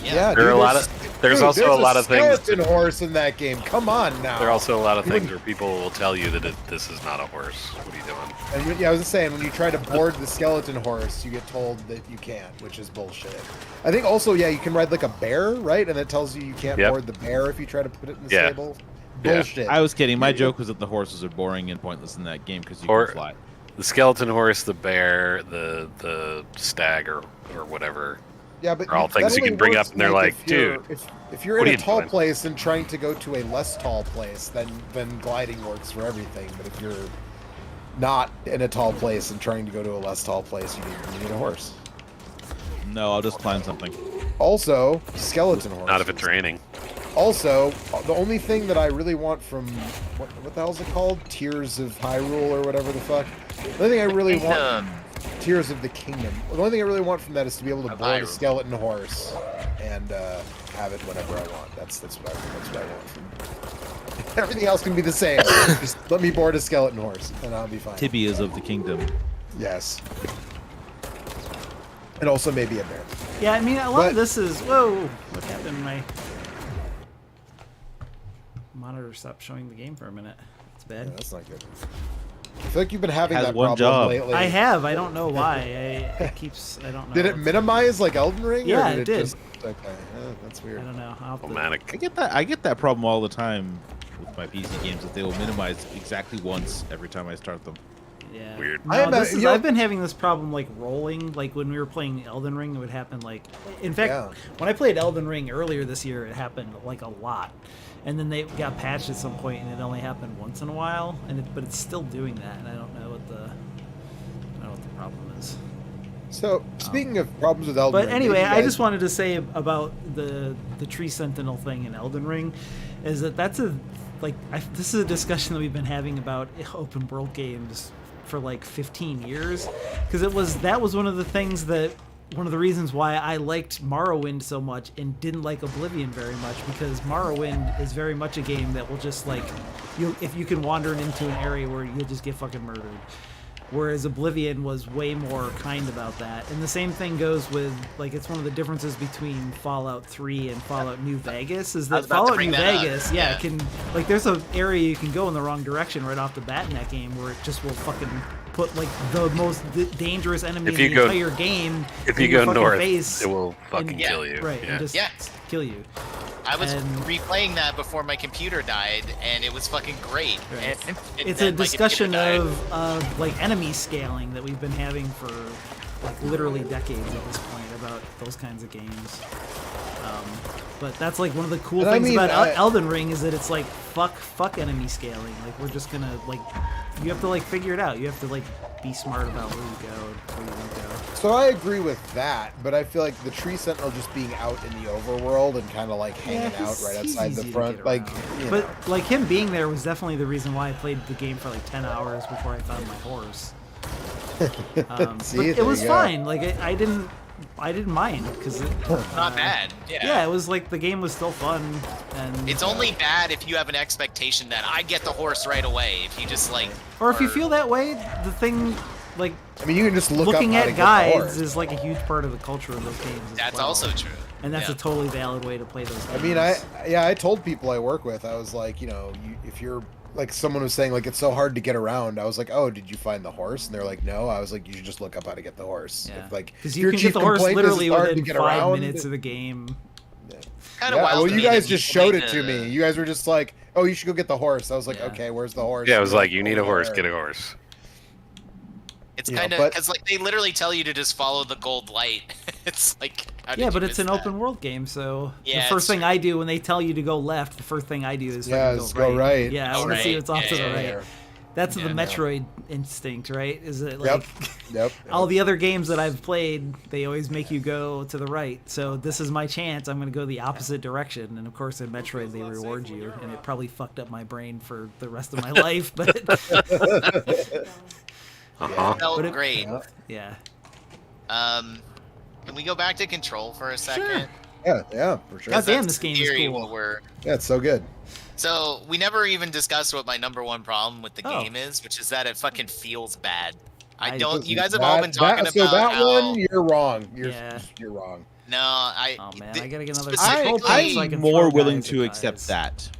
Yeah, There are dude, a lot there's also a lot of things. skeleton horse in that game. Come on now. There are also a lot of things where people will tell you that this is not a horse. What are you doing? And I was just saying, when you try to board the skeleton horse, you get told that you can't, which is bullshit. I think also, yeah, you can ride like a bear, right? And it tells you can't Yep. board the bear if you try to put it in the Yeah. stable. Yeah. Bullshit. I was kidding. My joke was that the horses are boring and pointless in that game because you Or- can fly. The skeleton horse, the bear, the stag, or whatever. Yeah, but are all that things you only can bring works, up and they're Mike, like, if you're- dude, if you're what in are a you tall doing? place and trying to go to a less tall place, then gliding works for everything. But if you're not in a tall place and trying to go to a less tall place, you need a horse. No, I'll just climb something. Also, skeleton horse. Not if it's raining. Also, the only thing that I really want from what the hell is it called? Tears of Hyrule or whatever the fuck. The only thing I really want, Tears of the Kingdom. The only thing I really want from that is to be able to board a skeleton horse and have it whenever I want. That's what I want from. Everything else can be the same. Just let me board a skeleton horse and I'll be fine. Tibias of the kingdom. Yes. And also maybe a bear. Yeah, I mean, a lot of this is... Whoa! What happened? My monitor stopped showing the game for a minute. That's bad. Yeah, that's not good. I feel like you've been having Has that one problem job. lately. I have. I don't know why. It keeps... I don't know. Did it minimize like Elden Ring? Yeah, or did it did. Just, okay, yeah, that's weird. I don't know. I'll have to- Romantic. I get that problem all the time with my PC games, that they will minimize exactly once every time I start them. Yeah. Weird. No, you know- I've been having this problem like rolling. Like when we were playing Elden Ring, it would happen like. In fact, Yeah. when I played Elden Ring earlier this year, it happened like a lot, and then they got patched at some point, and it only happened once in a while. But it's still doing that, and I don't know what the problem is. So speaking of problems with Elden But Ring, anyway, maybe I you just guys- wanted to say about the Tree Sentinel thing in Elden Ring, is that's a this is a discussion that we've been having about open world games for like 15 years, because that was one of the reasons why I liked Morrowind so much and didn't like Oblivion very much, because Morrowind is very much a game that will just like if you can wander into an area where you'll just get fucking murdered. Whereas Oblivion was way more kind about that. And the same thing goes with, like, it's one of the differences between Fallout 3 and Fallout New Vegas, is that Fallout New Vegas, can, like, there's an area you can go in the wrong direction right off the bat in that game where it just will fucking put, like, the most dangerous enemy in the entire game if in you your go fucking north, face it will fucking and- kill you. Right, and just kill you. I was And- replaying that before my computer died, and it was fucking great. Right. And It's then a my discussion computer died. of like enemy scaling that we've been having for like literally decades at this point about those kinds of games. But that's like one of the cool And I things mean, about Elden Ring is that it's like fuck enemy scaling. Like we're just gonna like you have to like figure it out. You have to like be smart about where you go and where you don't go. So I agree with that, but I feel like the Tree Sentinel just being out in the overworld and kind of like hanging out right he's outside the easy to front, get like. around. You But know. like him being there was definitely the reason why I played the game for like 10 hours before I found my horse. See, But it there was you go. fine. Like I didn't mind because Not bad. Yeah, it was like the game was still fun, and It's only bad if you have an expectation that I get the horse right away. If you just like, or if you feel that way, the thing like I mean, you can just look looking up how to at get the guides horse. is like a huge part of the culture of those games. As that's well. also true. and that's Yeah. a totally valid way to play those games. I mean, I told people I work with, I was like, you know, if you're like someone was saying like it's so hard to get around, I was like, oh, did you find the horse? And they're like, no. I was like, you should just look up how to get the horse. Yeah. If, like, because if you your can chief get the horse complaint is literally it's hard to within get 5 around, minutes of the game. Kind Yeah, of wild. well, to you me that guys just people showed need it to me. You guys were just like, oh, you should go get the horse. I was like, Yeah. okay, where's the horse? Yeah, it was And like, you need a over horse, there. get a horse. It's You know, kind of but- because like they literally tell you to just follow the gold light. It's like how did Yeah, you but miss it's an that? open world game, so Yeah, the first it's thing true. I do when they tell you to go left, the first thing I do is Yeah, fucking is go right. Yeah, I Go want to see right. what's off to the Yeah, right. yeah. That's the Yeah. Metroid instinct, right? Is it Yep. like Yep. all the other games that I've played, they always make you go to the right. So this is my chance. I'm going to go the opposite direction. And of course, in Metroid, they reward you, and it probably fucked up my brain for the rest of my life. But Uh-huh. Felt But it- great. yeah, Can we go back to Control for a second? Yeah, for sure. God damn, That's this game is theory cool. what we're Yeah, it's so good. So we never even discussed what my number one problem with the Oh. game is, which is that it fucking feels bad. I- I don't. You guys have all been talking so about that how. one, you're wrong. Yeah. You're wrong. No, I. Oh man, th- I gotta get another. specifically- control plate so I I'm can more throw willing guys to at accept guys. that.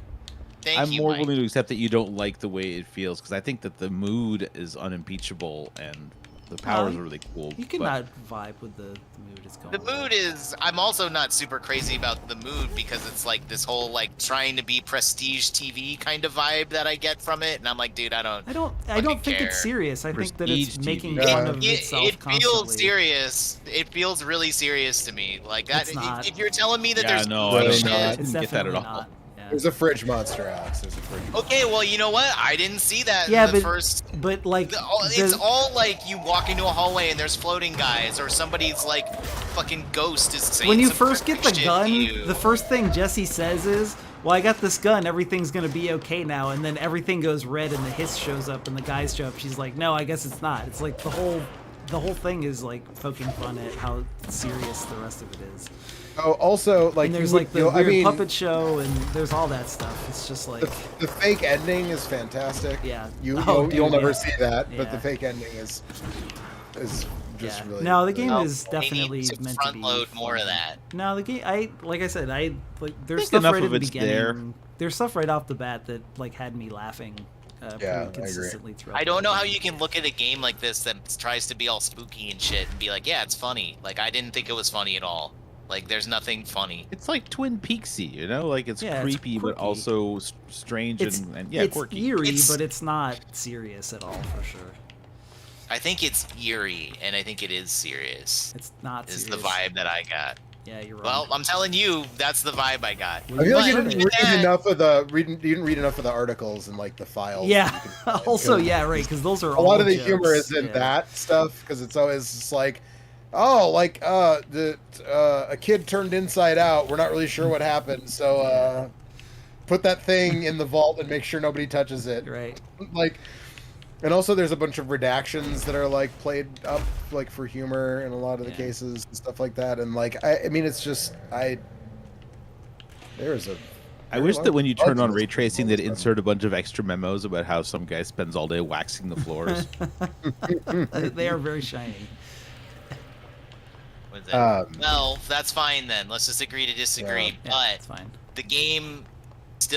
Thank I'm you, more Mike. willing to accept that you don't like the way it feels, because I think that the mood is unimpeachable and the powers are really cool. You but- cannot vibe with the mood it's going. The mood is. I'm also not super crazy about the mood because it's like this whole like trying to be prestige TV kind of vibe that I get from it, and I'm like, dude, I don't. I don't fucking think care. it's serious. I think that it's Prestige making TV. fun Yeah. of It itself constantly. feels serious. It feels really serious to me. Like that. It's not. If you're telling me that Yeah, there's no, goofy I don't shit, know. I It's didn't get that at definitely all. not. Yeah. There's a fridge monster, Alex. There's a fridge. Okay, well, you know what? I didn't see that Yeah, in the but first. but like It's all like you walk into a hallway and there's floating guys, or somebody's like fucking ghost is saying when you some first get cryptic the shit gun, to you. the first thing Jesse says is, "Well, I got this gun. Everything's gonna be okay now." And then everything goes red, and the hiss shows up, and the guys show up. She's like, "No, I guess it's not." It's like the whole thing is like poking fun at how serious the rest of it is. Oh, also, like And there's you would- like the you know, I weird mean, puppet show, and there's all that stuff. It's just like, the fake ending is fantastic. Yeah. You'll Dude, never yeah. see that, but Yeah. the fake ending is just yeah. really. No, the really game Oh, is they need definitely to meant front to be. load more of fun. that. No, the game. Like I said, there's think stuff enough right of at the it's beginning. there. There's stuff right off the bat that like had me laughing. Yeah, I pretty agree. consistently throughout. I the don't know whole how game. you can look at a game like this that tries to be all spooky and shit and be like, yeah, it's funny. Like, I didn't think it was funny at all. Like, there's nothing funny. It's like Twin Peaksy, you know, like it's Yeah, it's creepy but quirky. also strange It's and yeah, it's quirky. eerie, It's- but it's not serious at all for sure. I think it's eerie, and I think it is serious. It's not Is serious. the vibe that I got. Yeah, you're right. Well, I'm telling you, that's the vibe I got. I feel like you But didn't even read that- enough of the you didn't read enough of the articles and like the files. yeah. that you can find, Also, 'cause yeah, right, because those are A lot of the jokes. humor is in Yeah. that stuff because it's always just like, oh, like a kid turned inside out. We're not really sure what happened, so put that thing in the vault and make sure nobody touches it. Right. Like, and also there's a bunch of redactions that are like played up like for humor in a lot of the Yeah. cases and stuff like that. And like, I mean, it's just there's a. I wish that when you turn on Bugs ray in tracing, this they'd game. insert a bunch of extra memos about how some guy spends all day waxing the floors. They are very shiny. With it. Um, that's fine then. Let's just agree to disagree. Yeah, But it's fine. the game,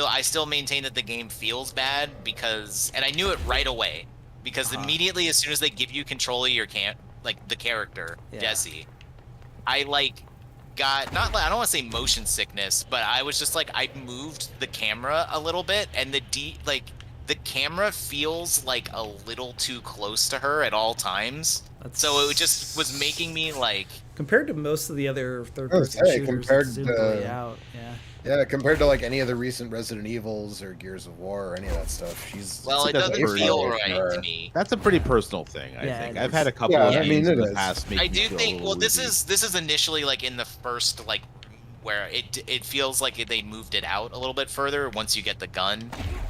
I still maintain that the game feels bad because, and I knew it right away because Uh-huh. immediately as soon as they give you control of your like the character Yeah. Jesse, I like got not I don't want to say motion sickness, but I was just like I moved the camera a little bit and the camera feels like a little too close to her at all times. That's... So it just was making me like compared to most of the other I third-person was gonna say, shooters, compared it zoomed way to- out. Yeah. yeah, compared to like any of the recent Resident Evils or Gears of War or any of that stuff, she's. well, it That's doesn't pretty feel good right for to her. me. That's a pretty personal thing, I Yeah, think. it I've is. had a couple Yeah, of I games mean, in it the is. past make I me do feel a think. little Well, this woozy. is initially like in the first like where it feels like they moved it out a little bit further once you get the gun,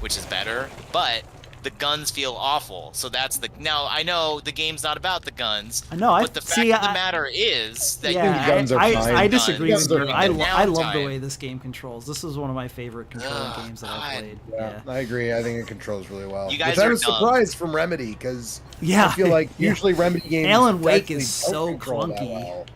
which is better. But the guns feel awful. So that's the now I know the game's not about the guns. I know. But the fact of the matter is that yeah, you guns are I, fine. I disagree Guns with are you. fine. I love the Downtime. way this game controls. This is one of my favorite controlling Ugh, games that I've God. played. Yeah, Yeah. I agree. I think it controls really well. You guys Which I are was dumb. surprised from Remedy because Yeah. I feel like Yeah. usually Remedy games. Alan Wake actually is don't so control that clunky. well.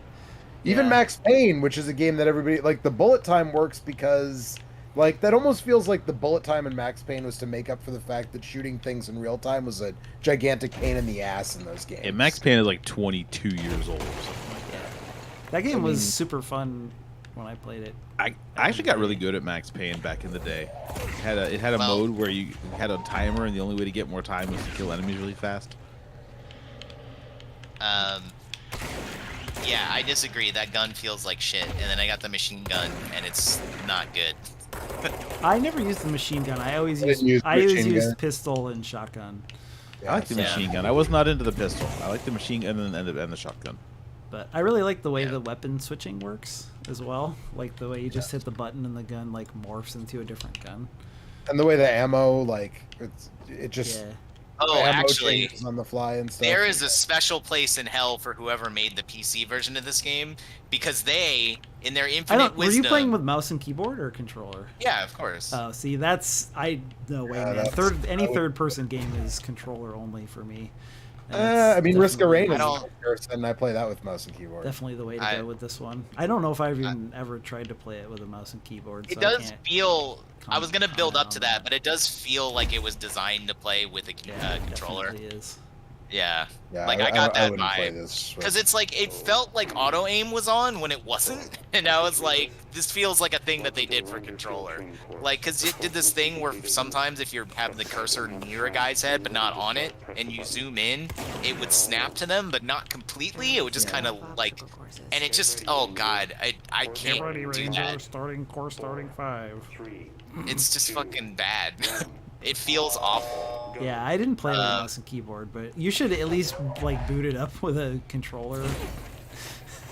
Even Yeah. Max Payne, which is a game that everybody like, the bullet time works because like that almost feels like the bullet time in Max Payne was to make up for the fact that shooting things in real time was a gigantic pain in the ass in those games. Yeah, Max Payne is like 22 years old or something. Yeah. That game was mean- super fun when I played it. I actually got really good at Max Payne back in the day. It had a Well- mode where you had a timer, and the only way to get more time was to kill enemies really fast. Yeah, I disagree. That gun feels like shit. And then I got the machine gun, and it's not good. I never used the machine gun. I always I used didn't use I always machine used gun. pistol and shotgun. Yeah, I like the Yeah. machine gun. I was not into the pistol. I like the machine gun and the shotgun. But I really like the way Yeah. the weapon switching works as well. Like the way you just hit the button and the gun like morphs into a different gun. and the way the ammo like it just Yeah. Oh, ammo actually, changes on the fly and stuff. there is a special place in hell for whoever made the PC version of this game because they, in their I infinite don't. Were wisdom, you playing with mouse and keyboard or controller? yeah, of course. Oh, see, that's no way, Yeah, man. that's- Any I would- third-person game is controller only for me. And I mean, Risk of Rain I is don't- first, and I play that with mouse and keyboard. definitely the way to I- go with this one. I don't know if I've even ever tried to play it with a mouse and keyboard. It so I does can't feel. I was gonna build comment up to on that, but it does feel like it was designed to play with a Yeah, it controller. definitely is. Yeah, Yeah, like I got that wouldn't play vibe. this with- Because it's like it felt like auto aim was on when it wasn't, and I was like, this feels like a thing that they did for controller. Like, because it did this thing where sometimes if you're having the cursor near a guy's head but not on it, and you zoom in, it would snap to them, but not completely completely. It would just kind of like, and it just, oh god, I can't do that. starting 5. It's just fucking bad. It feels awful. Yeah, I didn't play with a mouse and keyboard, but you should at least like boot it up with a controller.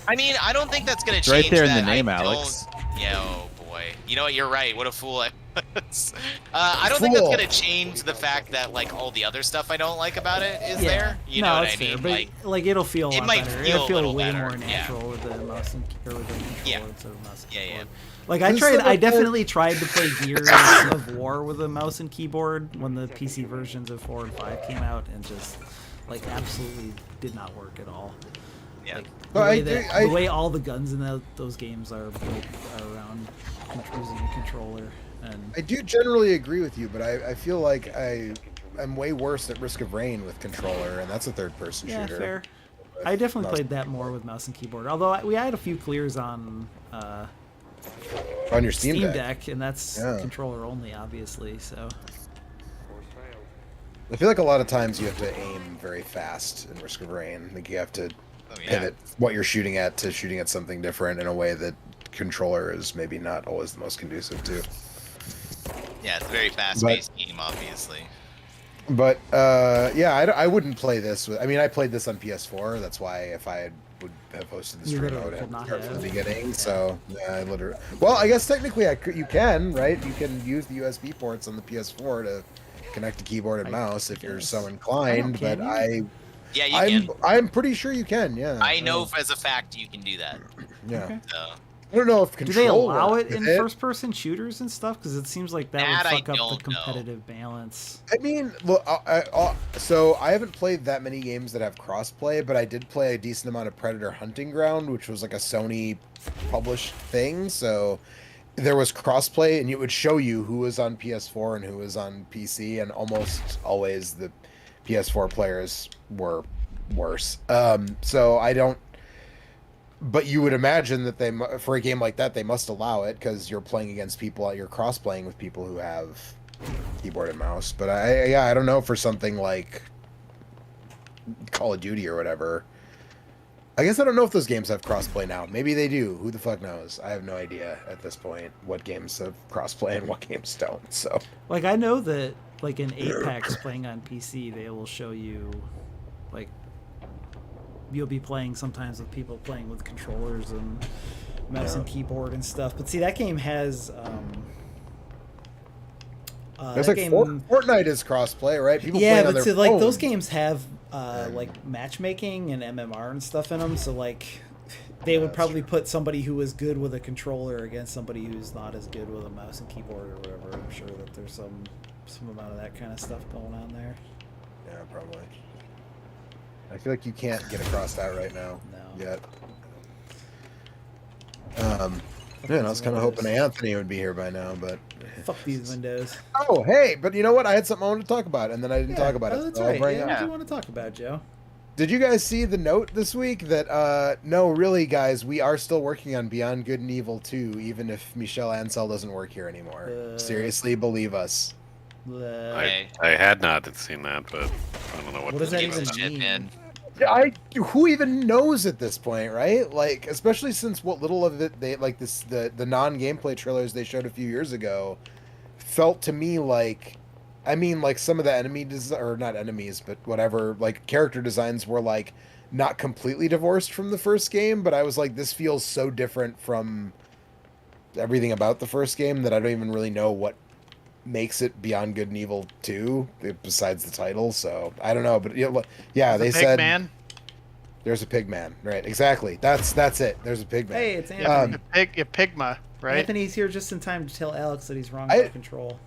I mean, I don't think that's gonna It's change. right there in the that. name, I don't- Alex. Yeah, oh boy. You know what? You're right. What a fool I was. I don't think that's gonna change the fact that like all the other stuff I don't like about it is there. You know what it's I mean? fair, but like it'll feel a it lot might better. feel It'll a feel little way better, more yeah. natural with the mouse and or with the controller Yeah. instead of mouse and Yeah, keyboard. yeah. Like I This tried, is I like definitely tried to play Gears of War with a mouse and keyboard when the PC versions of 4 and 5 came out, and just like absolutely did not work at all. Yeah. Like, But the way all the guns in those games are around using a controller, and I do generally agree with you, but I feel like I'm way worse at Risk of Rain with controller, and that's a third-person yeah, shooter. fair. I definitely mouse- played that more with mouse and keyboard. Although we had a few clears on On your Steam, Steam Deck. Deck, and that's Yeah. controller only, obviously. So I feel like a lot of times you have to aim very fast in Risk of Rain. Like you have to Oh, yeah. pivot what you're shooting at to shooting at something different in a way that controller is maybe not always the most conducive to. Yeah, it's a very fast-paced game, obviously. But yeah, I wouldn't play this. I mean, I played this on PS4. That's why if I would have hosted the You stream, I literally would have could not started from the have. beginning. So yeah, I literally. Well, I guess technically you can, right? You can use the USB ports on the PS4 to connect the keyboard and mouse if you're guess. so inclined. Can But you? Yeah, you can. I'm pretty sure you can. Yeah. I know as a fact you can do that. Yeah. Okay. So. I don't know if do control they allow works it in with first-person shooters and stuff? Because it seems like that That I would fuck up the don't know. competitive balance. I mean, look, so I haven't played that many games that have crossplay, but I did play a decent amount of Predator Hunting Ground, which was like a Sony published thing. So there was crossplay, and it would show you who was on PS4 and who was on PC, and almost always the PS4 players were worse. So I don't. But you would imagine that for a game like that, they must allow it because you're playing against people, you're cross-playing with people who have keyboard and mouse. But I don't know, for something like Call of Duty or whatever. I guess I don't know if those games have crossplay now. Maybe they do. Who the fuck knows? I have no idea at this point what games have crossplay and what games don't. So Like I know that like in Apex playing on PC, they will show you like you'll be playing sometimes with people playing with controllers and mouse and keyboard and stuff. But see, that game has there's that like Fortnite is crossplay, right? People yeah, playing on but their see, like those phones. games have like matchmaking and MMR and stuff in them. So like they would probably put somebody who is good with a controller against somebody who's not as good with a mouse and keyboard or whatever. I'm sure that there's some amount of that kind of stuff going on there. Yeah, probably. I feel like you can't get across that right now. No. Yet. Man, I was kind of hoping Anthony would be here by now, but. Fuck these windows. Oh, hey, but you know what? I had something I wanted to talk about, and then I didn't talk about Oh, it. that's so I'll right. bring it Yeah, up. what do you want to talk about, Joe? Did you guys see the note this week that, no, really, guys, we are still working on Beyond Good and Evil 2, even if Michelle Ansel doesn't work here anymore. Seriously, believe us. Okay. I had not seen that, but I don't know what. What does that Gives a even shit, mean? man. Who even knows at this point, right? Like, especially since what little of it they like the non-gameplay trailers they showed a few years ago felt to me like, I mean, like some of the or not enemies, but whatever, like character designs were like not completely divorced from the first game, but I was like, this feels so different from everything about the first game that I don't even really know what makes it Beyond Good and Evil 2 besides the title. So I don't know, but yeah, they said there's a pig man, right? Exactly. That's it. There's a pig man. Hey, it's Anthony. You Pigma, right? Anthony's here just in time to tell Alex that he's wrong I- about control.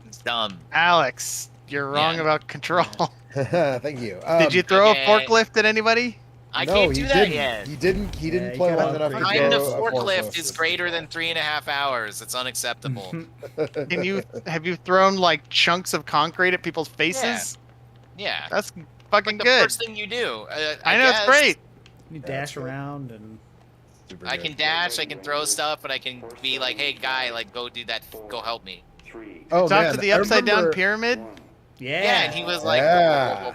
It's dumb. Alex, you're wrong Yeah. about control. Thank you. Did you throw okay. a forklift at anybody? I No, can't he do that didn't. yet. He didn't Yeah, play you long gotta enough to Behind the throw a forklift is greater than 3.5 hours. It's unacceptable. Have you thrown like chunks of concrete at people's faces? Yeah. That's Like fucking the good. first thing you do. I know, it's guess. great. You Yeah, dash that's good. around and Super I good. can dash, I can throw stuff, but I can be like, hey, guy, like, go do that. Go help me. Oh Talk man, to the I upside down remember- pyramid. Yeah. and he was like, Yeah.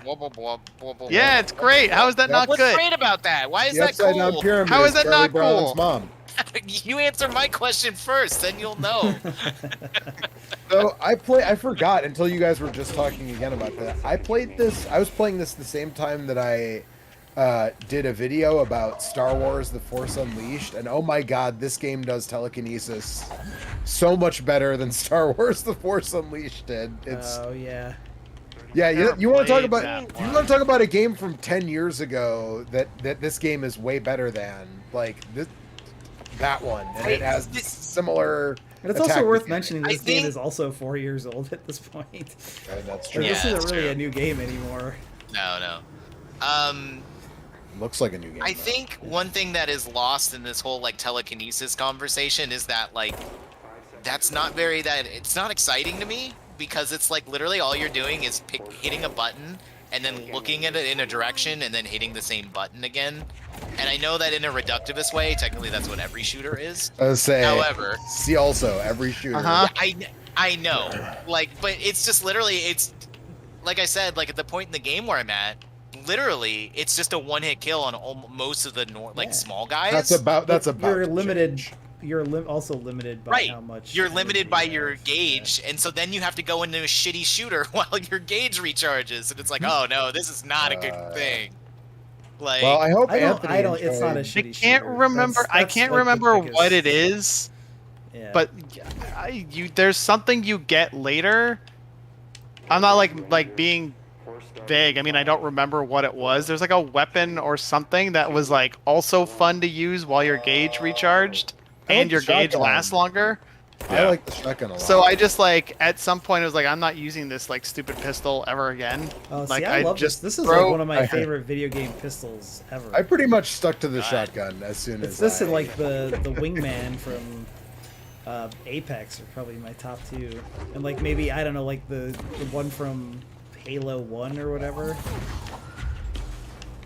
Yeah, it's great. How is that not What's good? great about that? Why is The that upside down cool? pyramid How is that Charlie not Brown's cool? mom. You answer my question first, then you'll know. So I forgot until you guys were just talking again about that. I was playing this the same time that I did a video about Star Wars The Force Unleashed, and oh my god, this game does telekinesis so much better than Star Wars The Force Unleashed did. It's Oh yeah. yeah, Never you want to talk played about that you one. want to talk about a game from 10 years ago that this game is way better than, like that one, and it has similar. And it's also attack worth mechanics. mentioning I this game think- is also 4 years old at this point. That's Like, true. this Yeah, isn't that's really true. a new game anymore. No. Looks like a new game. I though. think one thing that is lost in this whole like telekinesis conversation is that like it's not exciting to me, because it's like literally all you're doing is hitting a button and then looking at it in a direction and then hitting the same button again. And I know that in a reductivist way, technically that's what every shooter is. I was saying. However, see also every shooter. Uh-huh. I know, like, but it's just literally, it's like I said, like at the point in the game where I'm at, literally it's just a one-hit kill on most of the Yeah. small guys. That's about You're to limited. change. You're also limited by Right. how much. You're limited by energy you your have. gauge, and so then you have to go into a shitty shooter while your gauge recharges, and it's like, oh no, this is not a good thing. Like, Well, I hope Anthony. I don't. It's not a enjoyed- I shitty. can't shooter. remember. I That's, can't like, the remember biggest- what it is, Yeah. but there's something you get later. I'm not like being vague. I mean, I don't remember what it was. There's like a weapon or something that was like also fun to use while your gauge recharged I like and your the gauge shotgun. lasts longer. I like the shotgun a lot. So I just like at some point it was like, I'm not using this like stupid pistol ever again. Oh, like see, I love just this. This is throw- like one of my I- favorite video game pistols ever. I pretty much stuck to the shotgun as soon It's as this I, and like the wingman from Apex are probably my top two, and like maybe I don't know, like the one from Halo 1 or whatever.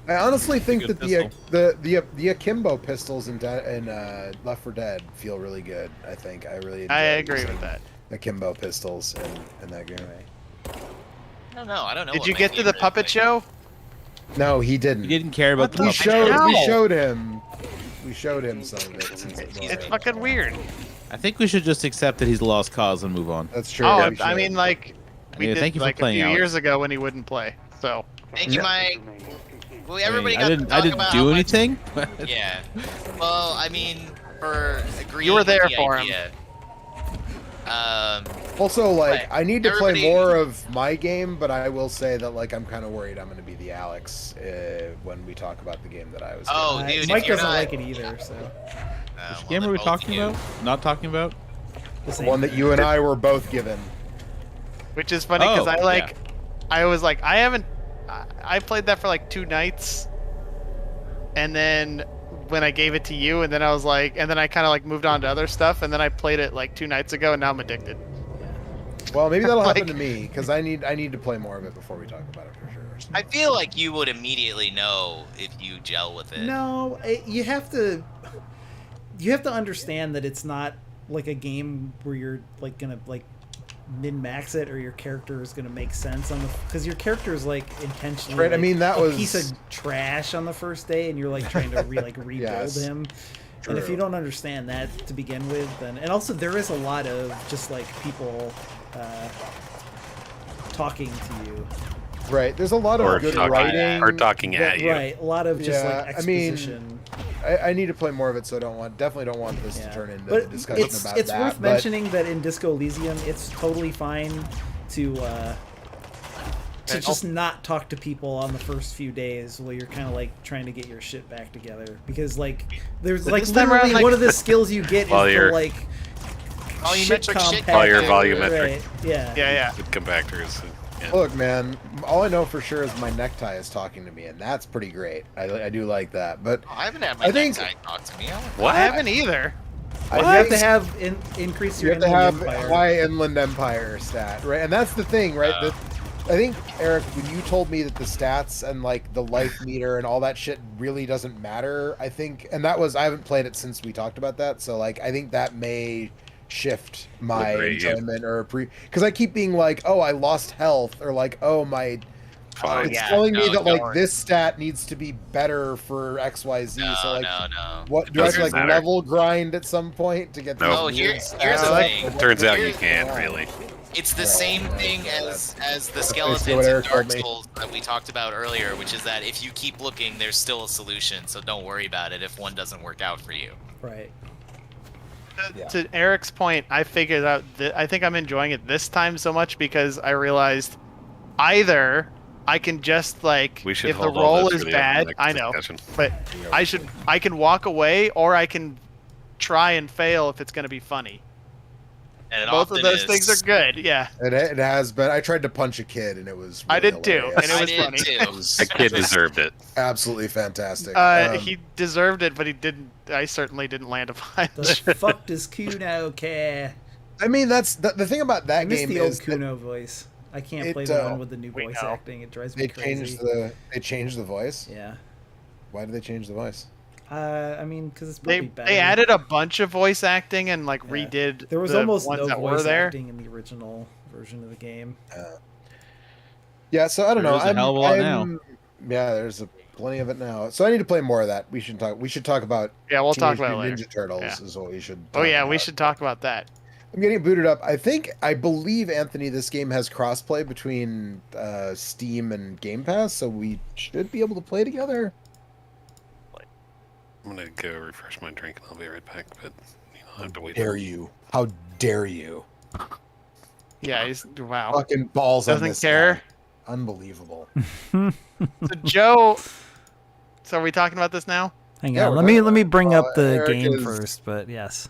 I honestly think Good that the akimbo pistols in Left 4 Dead feel really good. I think I really. I enjoy agree using with that. Akimbo pistols in that game. I don't know. Did what you my get to the favorite, puppet like- show? No, he didn't. You didn't care about the We puppet showed show. No. we showed him. We showed him some of it. Since it It's was- fucking weird. I think we should just accept that he's a lost cause and move on. That's true. Oh, we I should. mean, like we Yeah, did thank you for like a playing, few Alex. years ago when he wouldn't play. So Thank you, Mike. Well, everybody I got didn't. to I talk didn't about do how much- anything. Yeah. Well, I mean, for agreeing. You were there with the for him. idea. Also, like, But I need to play everybody- more of my game, but I will say that, like, I'm kind of worried I'm going to be the Alex when we talk about the game that I was. Oh, Uh, dude, if Mike you're doesn't not- like it either, so well, Game then are we both talking you. about? Not talking about? the the same one that thing. you and I were both given. which is funny because Oh, I like, yeah. I was like, I played that for like 2 nights, and then when I gave it to you, and then I was like, and then I kind of like moved on to other stuff, and then I played it like 2 nights ago, and now I'm addicted. Well, maybe that'll happen Like- to me because I need to play more of it before we talk about it for sure. I feel like you would immediately know if you gel with it. No, you have to understand that it's not like a game where you're like gonna like min-max it or your character is gonna make sense on the because your character is like intentionally Right, I like, mean, that a was- piece of trash on the first day, and you're like trying to rebuild Yes, him. And if true. you don't understand that to begin with, then and also there is a lot of just like people talking to you. Right, there's a lot of Or good talking, writing. or talking at you. Right, a lot of just Yeah, like I mean, exposition. I need to play more of it, so I definitely don't want this to turn into a But discussion it's about it's that. worth but mentioning that in Disco Elysium, it's totally fine to just not talk to people on the first few days while you're kind of like trying to get your shit back together, because like there's like this time literally around, like- one of the skills you get is While the you're- like Volumetric shit compactor, While you're volumetric. right, yeah. Yeah. With compactors. Yeah. Look, man, all I know for sure is my necktie is talking to me, and that's pretty great. I do like that, but Oh, I haven't had my I think- necktie talk to me. What? I haven't either. You have to have increase you your have to have Inland Empire. high inland empire stat, right? And that's the thing, right? I think, Eric, when you told me that the stats and like the life meter and all that shit really doesn't matter, I think, and that was I haven't played it since we talked about that, so like I think that may shift my Liberate you. enjoyment or because I keep being like, oh, I lost health, or like, oh, my. Fine. It's yeah, telling me no, that like don't. this stat needs to be better for XYZ. No, so like, no. what do I have to Doesn't like matter. level grind at some point to get? Nope. these Oh, weird here's the stats? thing. Turns out you Here's- can't really. It's the Right. same thing as the basically skeletons what in Eric Dark told me. Souls that we talked about earlier, which is that if you keep looking, there's still a solution. So don't worry about it if one doesn't work out for you. Right. Yeah. To Eric's point, I figured out that I think I'm enjoying it this time so much because I realized either I can just like We should if the hold all roll this is for the bad, next I know, discussion. but I can walk away or I can try and fail if it's going to be funny. And it Both of often those is. things are good. Yeah, It has been. I tried to punch a kid and it was. I Really did too, hilarious. and it I was did funny. too. That kid deserved it. Absolutely fantastic. He deserved it, but he didn't. I certainly didn't land a The punch. fuck does Kuno care? I mean, that's the thing about I that miss game the old is that Kuno voice. I can't it, play the uh, one with the new we voice know. acting. It drives me they crazy. changed the voice. Yeah. Why did they change the voice? I mean, because it's they probably better. they added a bunch of voice acting and like Yeah. redid. There was the almost ones no that were voice there. acting in the original version of the game. Yeah, so I don't know. There's a hell of a lot now. Yeah, there's plenty of it now. So I need to play more of that. We should talk about. Yeah, we'll talk Teenage about it Mutant later. Ninja Turtles Yeah. is what we should. Oh talk yeah, we about. should talk about that. I'm getting booted up. I believe Anthony, this game has crossplay between Steam and Game Pass, so we should be able to play together. I'm gonna go refresh my drink and I'll be right back. But I have to wait. Dare you? How dare you? Yeah, he's wow. Fucking balls on Doesn't this care. guy. Unbelievable. So Joe, so are we talking about this now? Hang Yeah, on, we're let me talking bring about- up the Eric game is- first. But yes,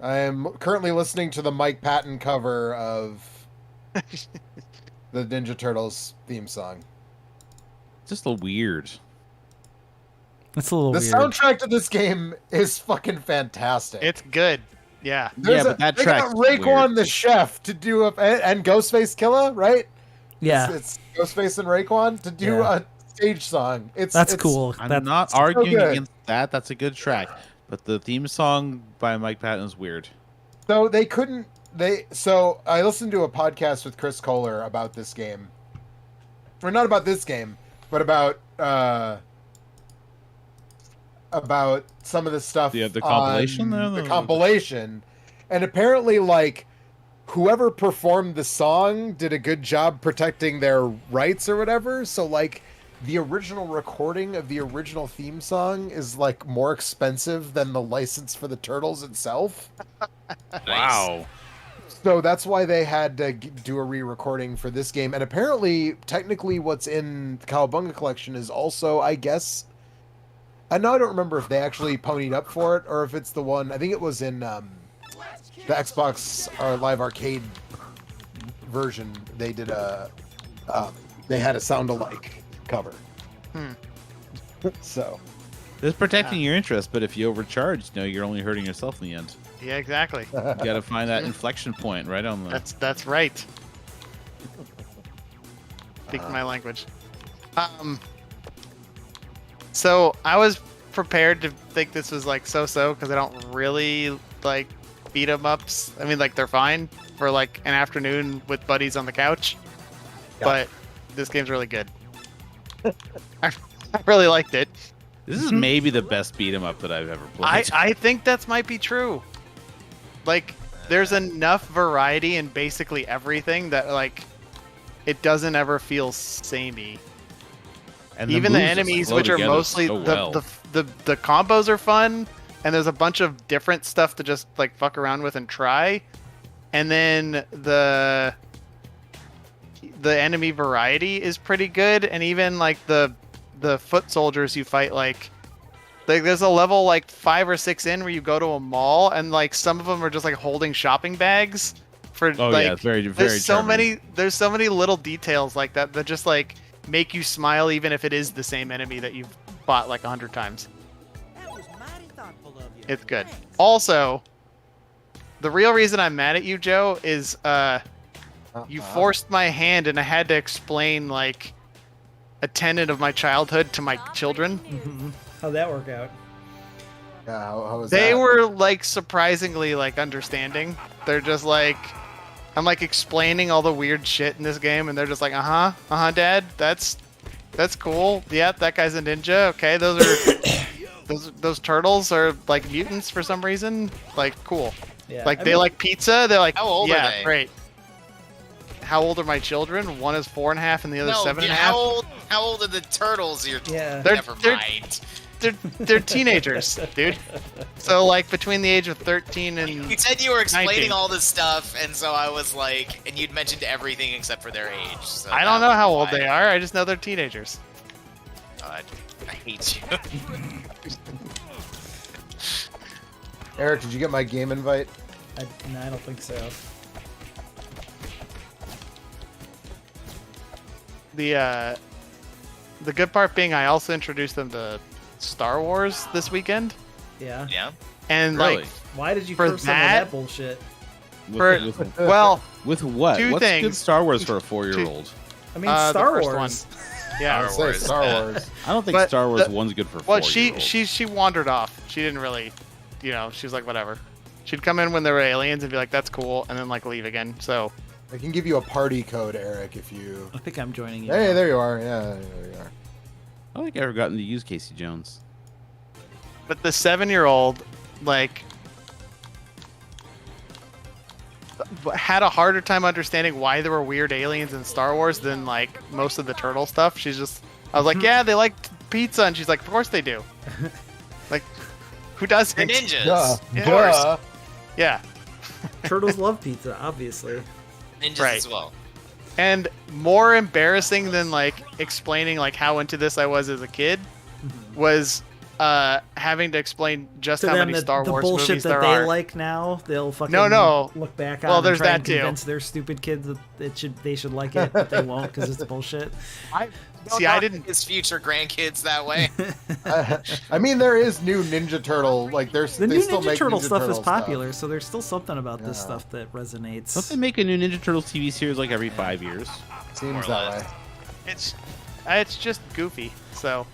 I am currently listening to the Mike Patton cover of the Ninja Turtles theme song. Just a little weird. it's a little The weird. soundtrack to this game is fucking fantastic. It's good. Yeah. There's but that they track's got Raekwon weird. the chef to do and Ghostface Killer, right? Yeah, it's Ghostface and Raekwon to do Yeah. a stage song. that's cool. I'm That's not arguing good. against that. That's a good track. But the theme song by Mike Patton is weird. So they couldn't. So I listened to a podcast with Chris Kohler about this game, or not about this game, but about some of the stuff. The compilation on there? the compilation, and apparently, like, whoever performed the song did a good job protecting their rights or whatever. So, like, the original recording of the original theme song is like more expensive than the license for the Turtles itself. Wow. So that's why they had to do a re-recording for this game. And apparently, technically, what's in the Cowabunga collection is also, I guess, I know I don't remember if they actually ponied up for it or if it's the one. I think it was in the Xbox or Live Arcade version. They did they had a sound-alike cover. So It's protecting your interest, but if you overcharge, you're only hurting yourself in the end. Yeah, exactly. You got to find that inflection point right on the. That's right. Speak my language. So I was prepared to think this was like so-so because I don't really like beat 'em ups. I mean, like they're fine for like an afternoon with buddies on the couch, but this game's really good. I really liked it. This is maybe the best beat 'em up that I've ever played. I think that might be true. Like, there's enough variety in basically everything that like it doesn't ever feel samey. And Even the moves enemies, flow which are together mostly so well. the combos are fun, and there's a bunch of different stuff to just like fuck around with and try. And then the enemy variety is pretty good, and even like the foot soldiers you fight, like there's a level like 5 or 6 in where you go to a mall and like some of them are just like holding shopping bags for Oh like yeah, it's very very. there's so charming. many little details like that that just like make you smile even if it is the same enemy that you've fought like 100 times. It's good. Also, the real reason I'm mad at you, Joe, is you forced my hand and I had to explain like a tenet of my childhood to my children. How'd that work out? Yeah, how was They that? were like surprisingly like understanding. They're just like, I'm like explaining all the weird shit in this game, and they're just like, Dad, that's cool. Yeah, that guy's a ninja. Okay, those are those turtles are like mutants for some reason. Like, cool. Yeah, Like I they mean, like pizza. They're like, How old are yeah, they? great. How old are my children? One is 4.5, and the other No, 7.5. how old are the turtles? Yeah. Never mind. They're teenagers, dude. So like between the age of 13 and You said you were explaining 19. all this stuff, and so I was like, and you'd mentioned everything except for their age. So I don't know how old they are. I just know they're teenagers. God, I hate you. Eric, did you get my game invite? No, I don't think so. The good part being I also introduced them to Star Wars this weekend, Yeah. Yeah. and Really? like Why did you For curse some of that- that bullshit? well, with what? two What's things. good Star Wars for a 4-year-old? I mean, the Star first Wars. yeah. I'd say Star Wars. I don't think But Star Wars the- 1's good for 4-year-olds. Well, she wandered off. She didn't really, she was like whatever. She'd come in when there were aliens and be like, "That's cool," and then like leave again. So I can give you a party code, Eric, if you. I think I'm joining you. Hey, now. there you are. Yeah, there you are. I don't think I ever gotten to use Casey Jones. But the 7-year-old, like, had a harder time understanding why there were weird aliens in Star Wars than, like, most of the turtle stuff. She's just, I was like, yeah, they like pizza. And she's like, of course they do. Like, who doesn't? They're ninjas. Duh. Of course. Duh. Yeah. Turtles love pizza, obviously. Ninjas Right. as well. And more embarrassing than, like, explaining, like, how into this I was as a kid was having to explain just To how them, many Star the Wars bullshit movies that there they are. like now, they'll fucking No. look back on Well, and there's try that and too. convince their stupid kids that they should like it, but they won't because it's bullshit. See, I didn't. His future grandkids that way. I mean, there is new Ninja Turtle. Like, there's The they new still Ninja make Turtle Ninja stuff Turtle is popular, so there's still something about this Yeah. stuff that resonates. Don't they make a new Ninja Turtles TV series like every 5 years? Seems More or that less. way. It's just goofy. So,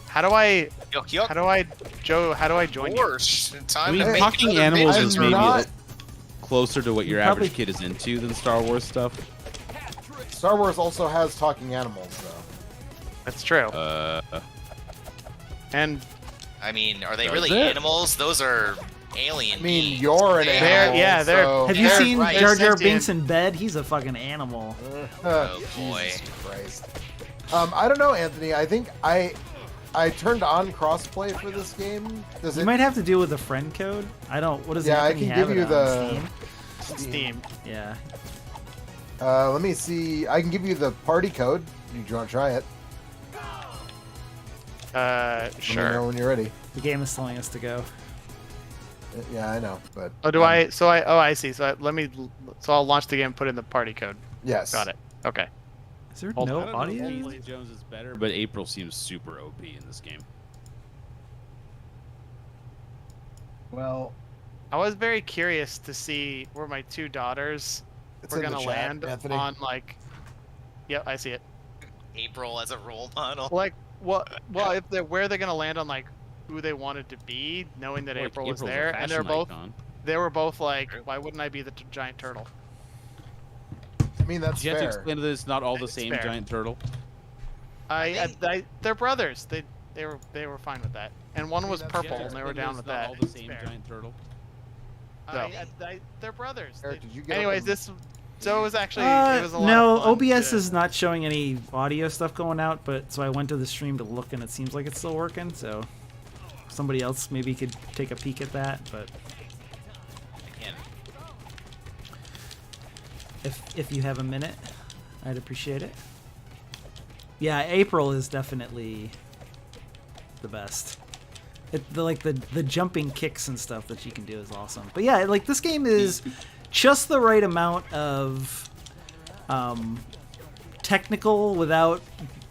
how do I Yuck, yuck. how do I join you? Gosh, time I mean, to make talking another animals video. is I'm maybe not- closer to what your You probably- average kid is into than Star Wars stuff. Star Wars also has talking animals, though. That's true. And I mean, are they Does really it? animals? Those are alien I mean, beings. you're an They animal. are- yeah, they're- so- Have you They're seen right. Jar Jar Sentient. Binks in bed? He's a fucking animal. Oh, boy. Jesus Christ. I don't know, Anthony. I think I turned on crossplay for this game. Does You it? might have to deal with a friend code. I don't. What does Yeah, I Anthony can have give it you on? the- Steam? Steam. Yeah. Let me see. I can give you the party code. Do you want to try it? Let me know Sure. when you're ready. The game is telling us to go. Yeah, I know, but. Oh, do I? So I see. So I'll launch the game, and put in the party code. Yes. Got it. Okay. Is there Hold no I don't know if audio? Casey Jones is better, but April seems super OP in this game. Well, I was very curious to see where my two daughters it's were in the gonna chat, land Anthony. on like. Yep, I see it. April as a role model. Like, well, if they're where they're gonna land on like who they wanted to be, knowing that Like, April was April's a there, and fashion icon. they were both like, why wouldn't I be the giant turtle? I mean, that's Do you have to fair. explain that it's not all the It's same fair. giant turtle? They're brothers. They were fine with that, and one was that's purple, fair. and they were down with that. All the It's same fair. giant turtle. They're brothers. Eric, did you get Anyways, up this so it was actually it was a lot no, of fun OBS to- is not showing any audio stuff going out, but so I went to the stream to look, and it seems like it's still working. So somebody else maybe could take a peek at that, but Again, if you have a minute, I'd appreciate it. Yeah, April is definitely the best. The jumping kicks and stuff that you can do is awesome. But yeah, like this game is just the right amount of technical without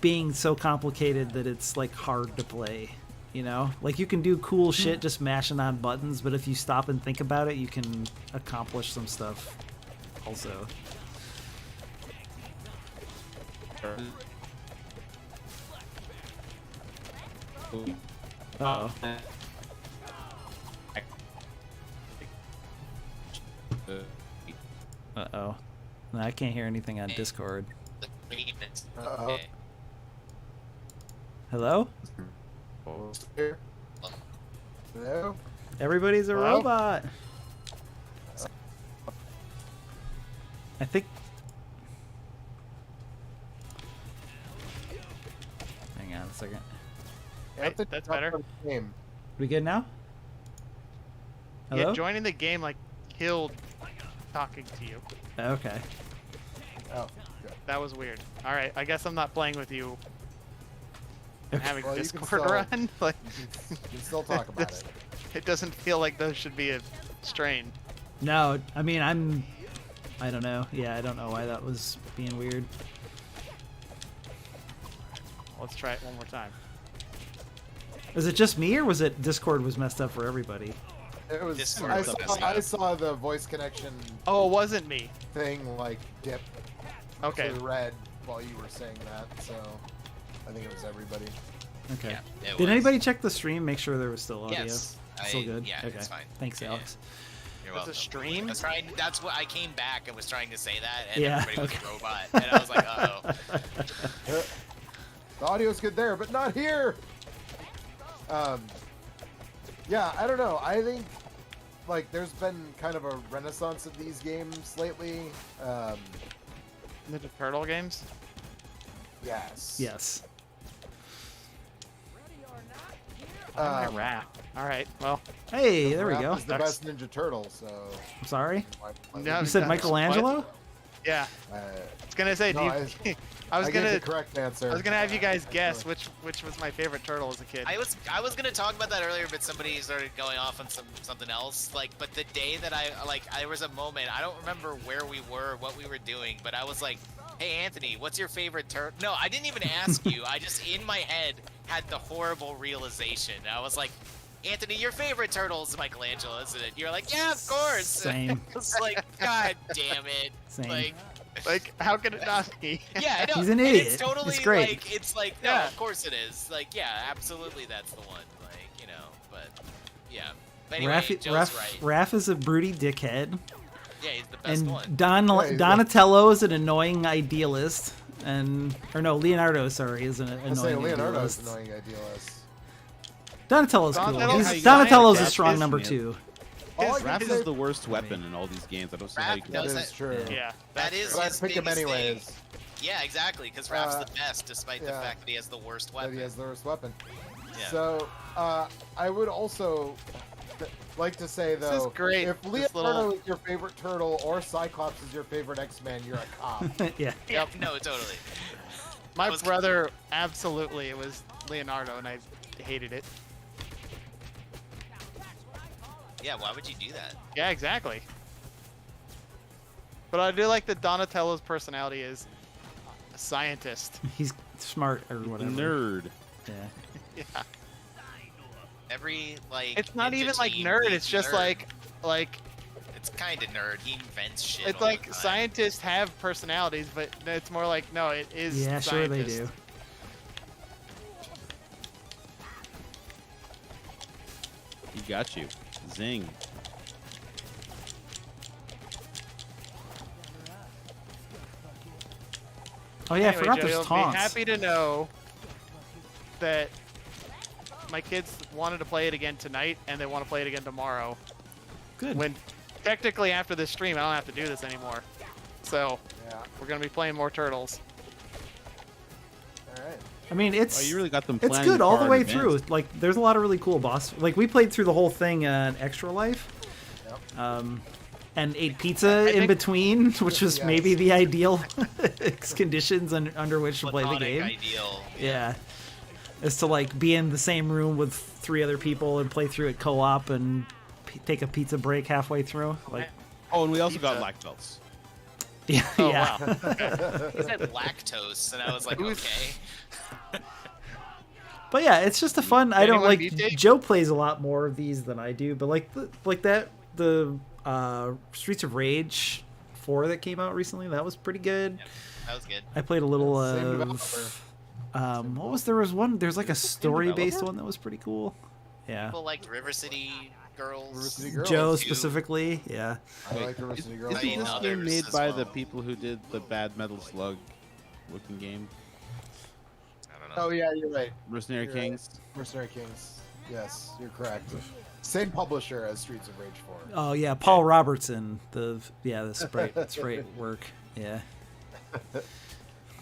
being so complicated that it's like hard to play. You know, like you can do cool shit just mashing on buttons, but if you stop and think about it, you can accomplish some stuff. Also. Uh-oh. Uh-oh. No, I can't hear anything on Discord. Uh-oh. Hello? Hello? Everybody's a Hello? robot. I think... Hang on a second. Right, that's better. Game. We good now? Hello? Yeah, joining the game like killed talking to you. Okay. Oh, good. That was weird. All right, I guess I'm not playing with you. And having Well, you can Discord still- run, like You can still talk about it. it doesn't feel like those should be a strain. No, I mean, I don't know. Yeah, I don't know why that was being weird. Let's try it one more time. Was it just me, or was it Discord was messed up for everybody? It was. Discord I was saw, messing I up. saw the voice connection Oh, it wasn't me. thing like dip Okay. to red while you were saying that. So I think it was everybody. Okay. Yeah, it Did was. anybody check the stream? Make sure there was still audio. Yes. Still good? Yeah, Okay. it's fine. Thanks, Yeah, Alex. You're It's a welcome. stream? That's what I came back and was trying to say that, and Yeah, everybody was okay. a robot, and I was like, uh-oh. The audio's good there, but not here. Yeah, I don't know. I think like there's been kind of a renaissance of these games lately. Ninja Turtle games. Yes. Yes. Why am I Raph? All right. Well, Hey, there we Raph go. is the best Ninja Turtle, so. I'm sorry. No, You said no, Michelangelo? yeah. Uh, I was gonna say, No, do you, I was I gave gonna the correct answer. I was gonna have you guys guess which was my favorite turtle as a kid. I was gonna talk about that earlier, but somebody started going off on something else. Like, but the day that there was a moment. I don't remember where we were, what we were doing, but I was like, "Hey, Anthony, what's your favorite turtle?" No, I didn't even ask you. I just in my head had the horrible realization. I was like, "Anthony, your favorite turtle is Michelangelo, isn't it?" You're like, "Yeah, of course." Same. I was like, "God damn it!" Same. Like, how could it not be? Yeah, I know. He's an and idiot. It's totally It's great. like no, Yeah. of course it is. Like, yeah, absolutely, that's the one. Like, but yeah. But anyway, Joe's right. Raph is a broody dickhead, Yeah, he's the best and one. he's Donatello is an annoying idealist, Leonardo, sorry, is an I annoying say Leonardo's idealist. annoying idealist. Donatello's cool. Donatello's He's- a Donatello's a giant strong cat. number His- 2. All I Raph can is say, the worst weapon in all these games. I don't see how you can. Raph that knows is true. Yeah. That that's is true. But his I'd pick him biggest thing. anyways. Yeah, exactly, because Raph's Uh, the best, despite the yeah. fact that he has the worst That weapon. he has the worst weapon. Yeah. So, I would also like to say This is though, great, if this Leonardo little- is your favorite turtle or Cyclops is your favorite X-Man, you're a cop. Yeah. Yeah, no, totally. My I was- brother, absolutely, it was Leonardo, and I hated it. Yeah, why would you do that? Yeah, exactly. But I do like that Donatello's personality is a scientist. He's smart or The whatever. nerd. Yeah. Yeah. Every like. It's not ninja even like team nerd. needs It's just nerd. like It's kind of nerd. He invents shit. it's all like the time. scientists have personalities, but it's more like no, it is. Yeah, sure they scientist. do. He got you. Zing. Oh yeah, I Anyway, forgot Joe, there's you'll taunts. be happy to know that my kids wanted to play it again tonight, and they want to play it again tomorrow. Good. When technically after this stream, I don't have to do this anymore. So Yeah. we're gonna be playing more Turtles. All right. I mean, it's Oh, you really got them it's planning good all the far way in through. advance. Like, there's a lot of really cool boss. Like, we played through the whole thing on Extra Life, Yep. and ate pizza in think- between, which was Yes. maybe the ideal conditions under which to play the Platonic game. Ideal. Yeah, is to like be in the same room with 3 other people and play through it co-op and take a pizza break halfway through. Like, Oh, and we also got Pizza. black belts. yeah, Oh yeah. wow. He said lactose, and I was like, okay. But yeah, it's just a fun. I don't Anyone like. beat Jake? Joe plays a lot more of these than I do, but like the Streets of Rage 4 that came out recently, that was pretty good. That was good. I played a little Same of. developer. What was there was one? There's like a story based one that was pretty cool. Yeah. People liked River City Girls. River City Girls. Joe Two. specifically, yeah. I like River City Girls. I mean, Is this others game made as by the well. people who did the Bad Metal Slug looking game? I don't know. Oh yeah, you're right. Mercenary You're right. Kings? Mercenary Kings. Yes, you're correct. Same publisher as Streets of Rage 4. Oh yeah, Paul Robertson. The sprite work. Yeah.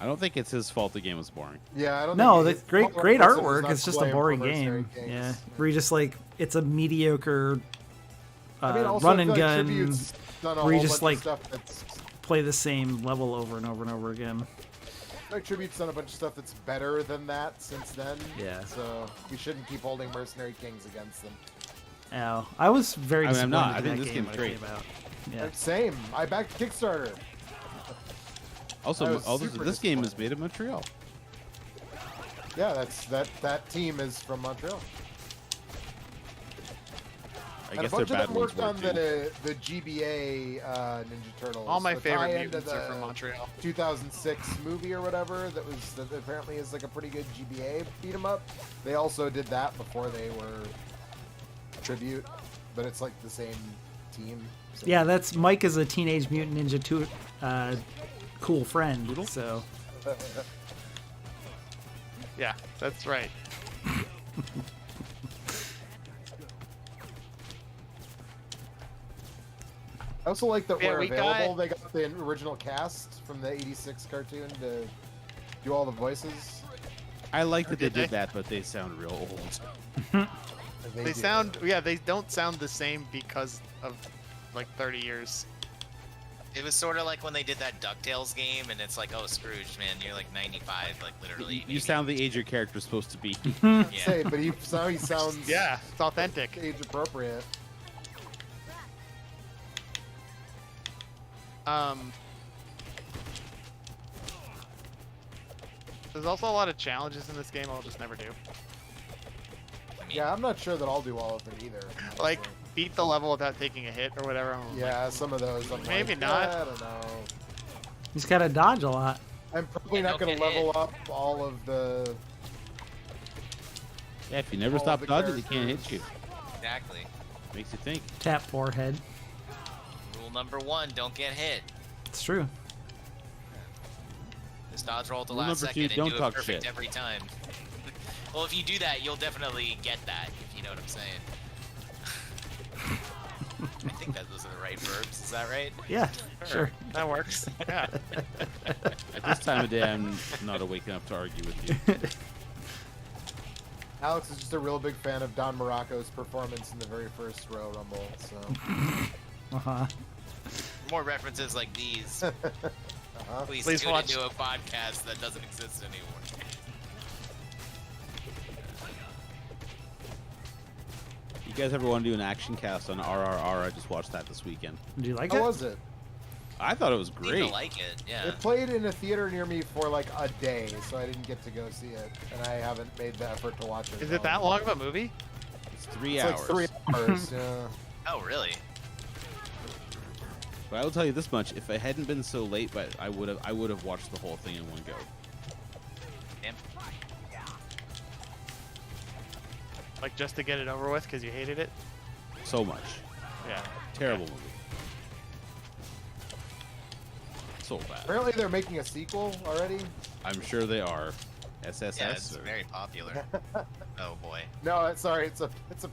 I don't think it's his fault the game was boring. Yeah, I don't. No, the think great Paul great Robertson was artwork. not It's just to a blame boring for Mercenary game. Kings. Yeah, where you just like it's a mediocre I mean, also, run I and feel like gun. Tribute's done a where you whole just, bunch like, of stuff that's Play the same level over and over and over again. like Tribute's done a bunch of stuff that's better than that since then. Yeah. So we shouldn't keep holding Mercenary Kings against them. Oh, I was very I mean, I'm disappointed not. I in think that this game game's when it great. came out. Yeah. Same. I backed Kickstarter. I Also, was super this game is disappointed. made in Montreal. Yeah, that team is from Montreal. I And a guess bunch their of bad them ones worked were on too. the GBA Ninja Turtles. All my the favorite tie-in to mutants are the from Montreal. 2006 movie or whatever that apparently is like a pretty good GBA beat 'em up. They also did that before they were Tribute, but it's like the same team. So. Yeah, that's Mike is a Teenage Mutant Ninja cool friend. Doodle? So Yeah, that's right. I also like that Yeah, where we available, got- they got the original cast from the '86 cartoon to do all the voices. I like that they Did they? did that, but they sound real old. And They do. sound, yeah, they don't sound the same because of like 30 years. It was sort of like when they did that DuckTales game, and it's like, oh, Scrooge, man, you're like 95, like literally. You maybe. sound the age your character's supposed to be. Yeah. Say, but he sounds Yeah, it's authentic. age appropriate. There's also a lot of challenges in this game I'll just never do. I mean, Yeah, I'm not sure that I'll do all of them either. Like, honestly. beat the level without taking a hit or whatever. I'm Yeah, some of those. I'm Maybe like, not. I don't know. he's got to dodge a lot. I'm probably Yeah, not don't going to get level up all of the. Yeah, if you never All stop the dodging, they can't hit you. exactly. Makes you think. Tap forehead. Rule number 1: don't get hit. It's true. Just dodge roll at the Rule last number second 2, and don't do it talk perfect shit. every time. Well, if you do that, you'll definitely get that. If you know what I'm saying. I think that those are the right verbs. Is that right? Yeah, sure. That works. Yeah. At this time of day, I'm not awake enough to argue with you. Alex is just a real big fan of Don Morocco's performance in the very first Royal Rumble. So Uh-huh. More references like these. Please Please tune watch. into a podcast that doesn't exist anymore. You guys ever want to do an action cast on RRR? I just watched that this weekend. Do you like how it? was it? I thought it was Seem to great. like it, yeah. It played in a theater near me for like a day, so I didn't get to go see it, and I haven't made the effort to watch it. Is it that long of a movie? It's 3 It's hours. like 3 hours. Yeah. Oh, really? But I will tell you this much: if it hadn't been so late, but I would have watched the whole thing in one go. Damn. Like just to get it over with because you hated it? So much. Yeah. Terrible movie. So bad. Apparently, they're making a sequel already. I'm sure they are. SSS. Yeah, it's or- very popular. Oh boy. No, sorry, it's a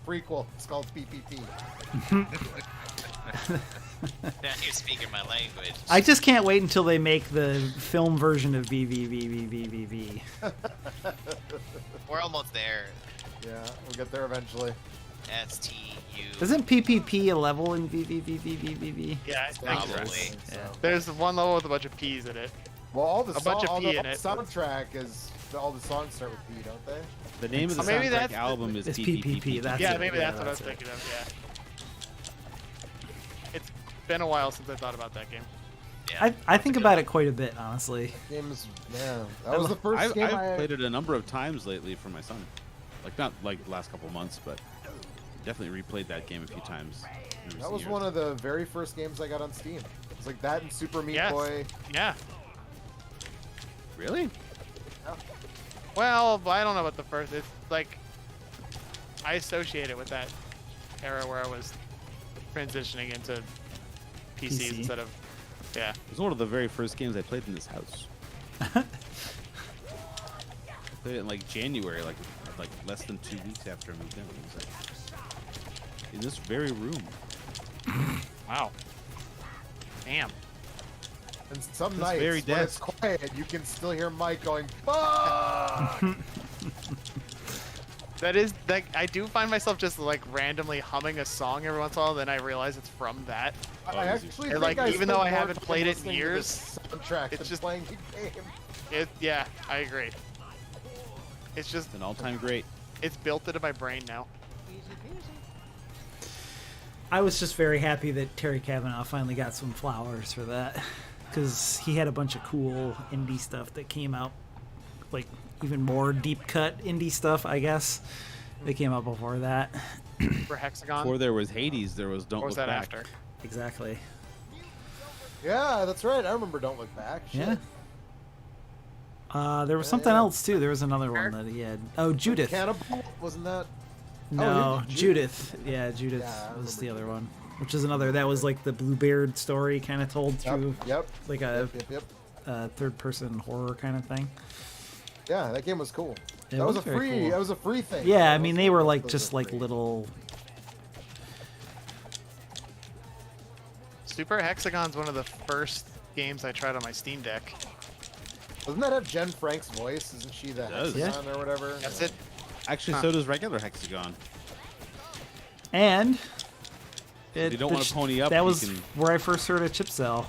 prequel. It's called PPP. Now you're speaking my language. I just can't wait until they make the film version of VVVVVVV. We're almost there. Yeah, we'll get there eventually. STU. Isn't PPP a level in VVVVVV? Yeah, I think so. Probably. Yeah. There's one level with a bunch of P's in it. Well, all the A bunch of all P the in it. soundtrack is all the songs start with P, don't they? The name of the Maybe soundtrack that's- album is It's PPP. PPP, that's Yeah, it. maybe Yeah, that's what I was that's it. thinking of, yeah. It's been a while since I thought about that game. Yeah. I think about it quite a bit, honestly. Games, yeah, that was the first I've, game I've I played it a number of times lately for my son. Like not like the last couple months, but definitely replayed that game a few times. in That was recent one years. of the very first games I got on Steam. It was like that and Super Meat Yes. Boy. Yeah. Really? Well, I don't know about the first. It's like I associate it with that. era where I was transitioning into PCs PC. instead of, yeah. It was one of the very first games I played in this house. I played it in like January, like less than 2 weeks after I moved in. It was like in this very room. Wow. Damn. And some This nights very when it's desk. quiet, you can still hear Mike going, "Fuck!" That I do find myself just like randomly humming a song every once in a while, then I realize it's from that. I actually And, think like, I even though spend I more haven't time played it in listening to years, this soundtrack it's than just- playing the game. Yeah, I agree. It's just It's an all-time great. it's built into my brain now. I was just very happy that Terry Kavanaugh finally got some flowers for that, because he had a bunch of cool indie stuff that came out, like even more deep cut indie stuff, I guess. They came out before that. For Hexagon. Before there was Hades, there was Don't or was Look that Back. after? Exactly. Yeah, that's right. I remember Don't Look Back. Shit. Yeah. There was something yeah. else too. There was another one that he had. Oh, Judith. Cannibal? Wasn't that? No, he did Judith. Yeah, Judith Yeah, I was the remember other one, which is another. That was like the Bluebeard story, kind of told through Yep. like a Yep. third-person horror kind of thing. Yeah, that game was cool. It That was a was very free. cool. That was a free thing. Yeah, That I mean was- they were like those just were like free. little. Super Hexagon's one of the first games I tried on my Steam Deck. Doesn't that have Jen Frank's voice? Isn't she the does. Hexagon or whatever? That's it. Actually, Huh. so does regular Hexagon. And you don't wanna pony up, That you was can- where I first heard of Chip Cell.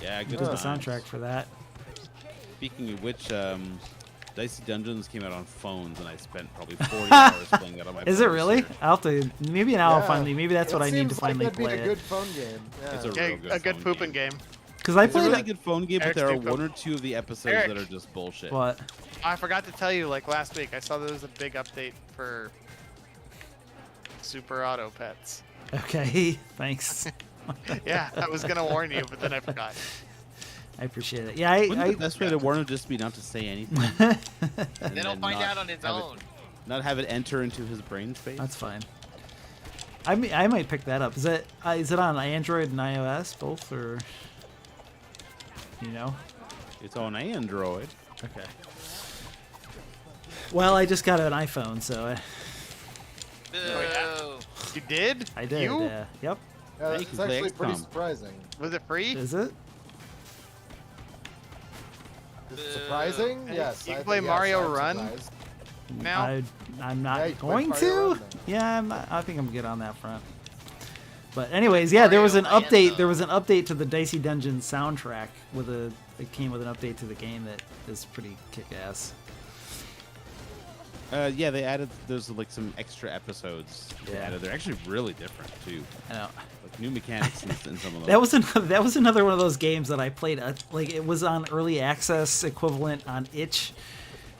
Yeah, good Did the times. soundtrack for that. Speaking of which, Dicey Dungeons came out on phones, and I spent probably 40 hours playing that on my phone. Is it this really? year. I'll have to. Maybe now I'll Yeah. finally. Maybe that's what It I need to seems like finally that'd be play a it. good phone game. Yeah. It's a Yeah, real good a good phone pooping game. Because I It's a played really it. good phone game, but Eric, there are take one a- or two of the episodes Eric. that are just bullshit. What? I forgot to tell you, like last week, I saw there was a big update for Super Auto Pets. Okay. Thanks. Yeah, I was gonna warn you, but then I forgot. I appreciate it. Yeah, Wouldn't I the best way to warn him just be not to say anything? Then and he'll then find not out on his have it- own. Not have it enter into his brain space? That's fine. I might pick that up. Is it on Android and iOS both, or you know? It's on Android. Okay. Well, I just got an iPhone, so Boo. You did? I did. You? Yep. Yeah, you it's can play actually pretty XCOM. surprising. Was it free? Is it? Is it surprising? Hey, Yes. you I can play think- yes, Mario I'm Run? surprised. Now? I'm not Yeah, you can play going Mario to. Run now. Yeah, I think I'm good on that front. But anyways, yeah, there was an Mario update. Land, There was an update to the Dicey Dungeon soundtrack with a. It came with an update to the game that is pretty kick-ass. Yeah, they added. There's like some extra episodes. They Yeah. added. They're actually really different too. I know. Like new mechanics in some of them. That was another one of those games that I played. Like it was on early access equivalent on itch.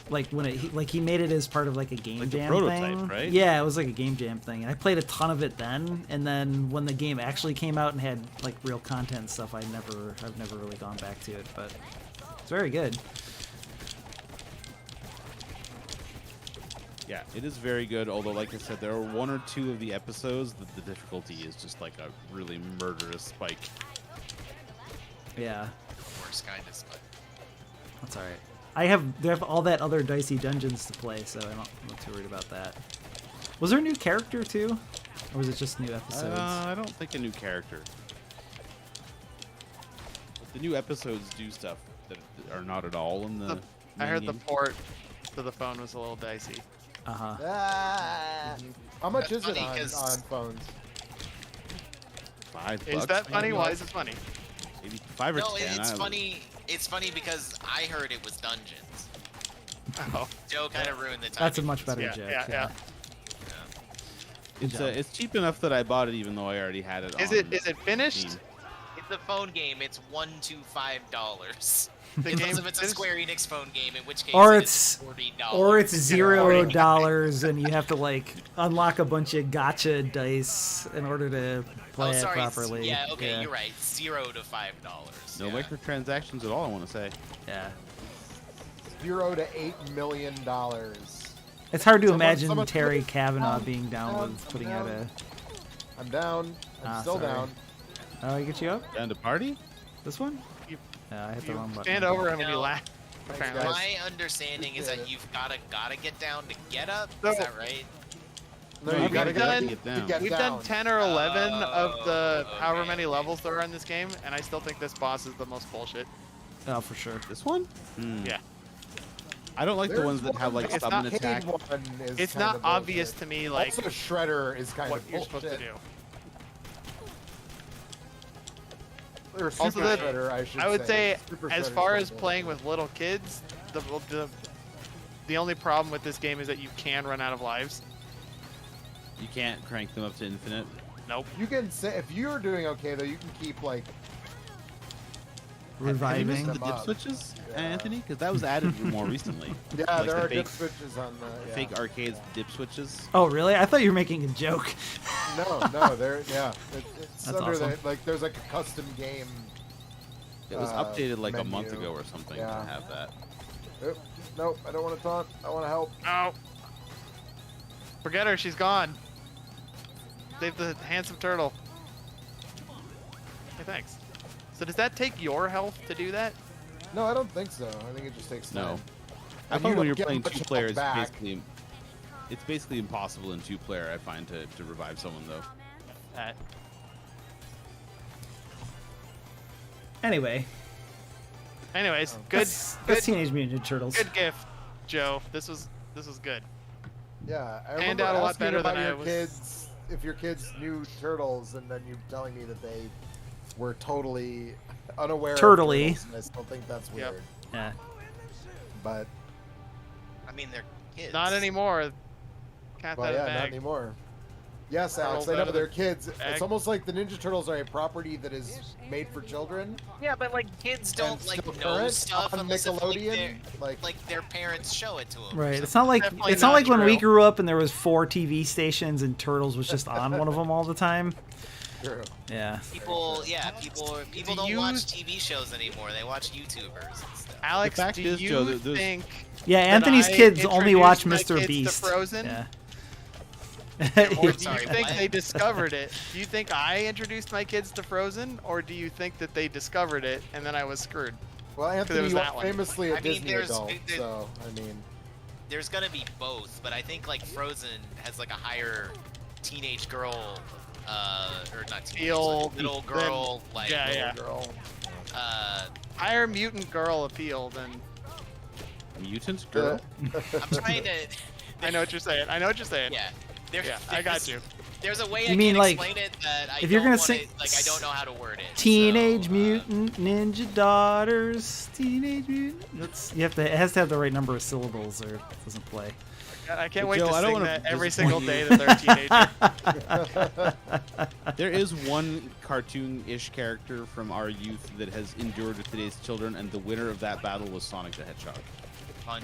Like when he made it as part of like a game Like the jam prototype, thing. right? Yeah, it was like a game jam thing. I played a ton of it then, and then when the game actually came out and had like real content and stuff, I've never really gone back to it. But it's very good. Yeah, it is very good. Although, like I said, there are one or two of the episodes that the difficulty is just like a really murderous spike. Yeah, Worst kind of spot. that's all right. They have all that other Dicey Dungeons to play, so I'm not too worried about that. Was there a new character too, or was it just new episodes? I don't think a new character. But the new episodes do stuff that are not at all in the. I heard the main game. port to the phone was a little dicey. Uh huh. Ah. How much That's is it funny, on 'cause- phones? $5. Is that funny? maybe Why not. is it funny? Maybe 5 or No, 10. it's I don't- funny. It's funny because I heard it was Dungeons. Oh, Joe kind of ruined the time. That's a much better yeah, joke. yeah. It's cheap enough that I bought it, even though I already had it. Is on it finished? Steam. It's a phone game. It's $1 to $5. The Unless game if it's a finished? Square Enix phone game, in which case Or it it's- is $40. Or it's $0, and you have to like unlock a bunch of gotcha dice in order to play oh, it sorry. properly. Yeah, okay, you're right. $0 to $5. No yeah. microtransactions at all, I want to say. Yeah. $0 to $8 million. It's hard to Someone- imagine someone- Terry Kavanaugh being down with putting out a. I'm down. I'm still sorry. down. Oh, I get you up. Down to party? This one? You- I hit the You wrong button. stand over him and you No. laugh. Apparently. guys. My understanding is that you've gotta get down to get up. No. Is that right? No, you you gotta we've get, done- get down. to get We've down. done 10 or 11 of the Oh, however okay. many levels there are in this game, and I still think this boss is the most bullshit. Oh, for sure. This one? Yeah. I don't like the There's ones that have like It's summon not- attack. One is It's kind not of obvious bullshit. to me like Also, Shredder is kind what of you're supposed to bullshit. do. Or Super Also, the- Shredder, I should I would say, Super as Shredder's far kind as of playing bullshit. with little kids, the only problem with this game is that you can run out of lives. You can't crank them up to infinite. Nope. You can say if you're doing okay though, you can keep like Have you Reviving. missed the them dip up. switches, Yeah. Anthony? Because that was added more recently. yeah, Like there the are fake- dip switches on the yeah. Fake arcades dip switches. Oh, really? I thought you were making a joke. No, there yeah. It's That's under awesome. the like there's like a custom game. It was updated like a month menu. ago or something Yeah. to have that. Oop, nope, I don't want to taunt. I want to help. No. Forget her. She's gone. Save the handsome turtle. Hey, thanks. So does that take your health to do that? No, I don't think so. I think it just takes time. No. I And find you when don't you're get playing much two health players, back. it's basically impossible in two player. I find to revive someone though. That. Anyway, Anyways, Oh. good, that's Teenage Mutant Ninja Turtles. good gift, Joe. This was good. Yeah, I Panned remember out a lot asking better about than I your was- kids if your kids knew turtles, and then you telling me that they were totally unaware. Turtly. Of turtles, and I still think that's Yep. weird. Yeah. But I mean, they're kids. Not anymore. Cat well, that yeah, not bag. anymore. Yes, Alex, Turtles I out know of they're the kids. bag. It's almost like the Ninja Turtles are a property that is made for children. Yeah, but like kids don't and like still know current stuff on unless if, Nickelodeon. like their parents show it to them. Right. It's not like Definitely it's not not like when we true. grew up and there was 4 TV stations and Turtles was just on one of them all the time. True. Yeah. People Do don't you- watch TV shows anymore. They watch YouTubers and stuff. Alex, The fact do is, you Joe, there's- think Yeah, that Anthony's I kids only watch introduced my Mr. kids to Beast. Frozen? Yeah. or do Sorry, you think what? they discovered it? Do you think I introduced my kids to Frozen, or do you think that they discovered it and then I was screwed? Well, Anthony, was you that are one. famously a I mean, Disney there's- adult, there- so I mean, There's gonna be both, but I think like Frozen has like a higher teenage girl, or not teenage, Feel like, little than- girl, like yeah, yeah. girl. Higher mutant girl appeal than. Mutant girl. I'm trying to. I know what you're saying. Yeah. There, Yeah, I got you. There's a way You I mean, can like, explain it that I if you're don't gonna wanna, sing- like I don't know how to word it. Teenage so, Mutant Ninja Daughters. Teenage Mutant. That's, you have to. It has to have the right number of syllables, or it doesn't play. I can't But wait Joe, to I don't sing wanna that every disappoint single you. day that they're a teenager. There is one cartoon-ish character from our youth that has endured with today's children, and the winner of that battle was Sonic the Hedgehog.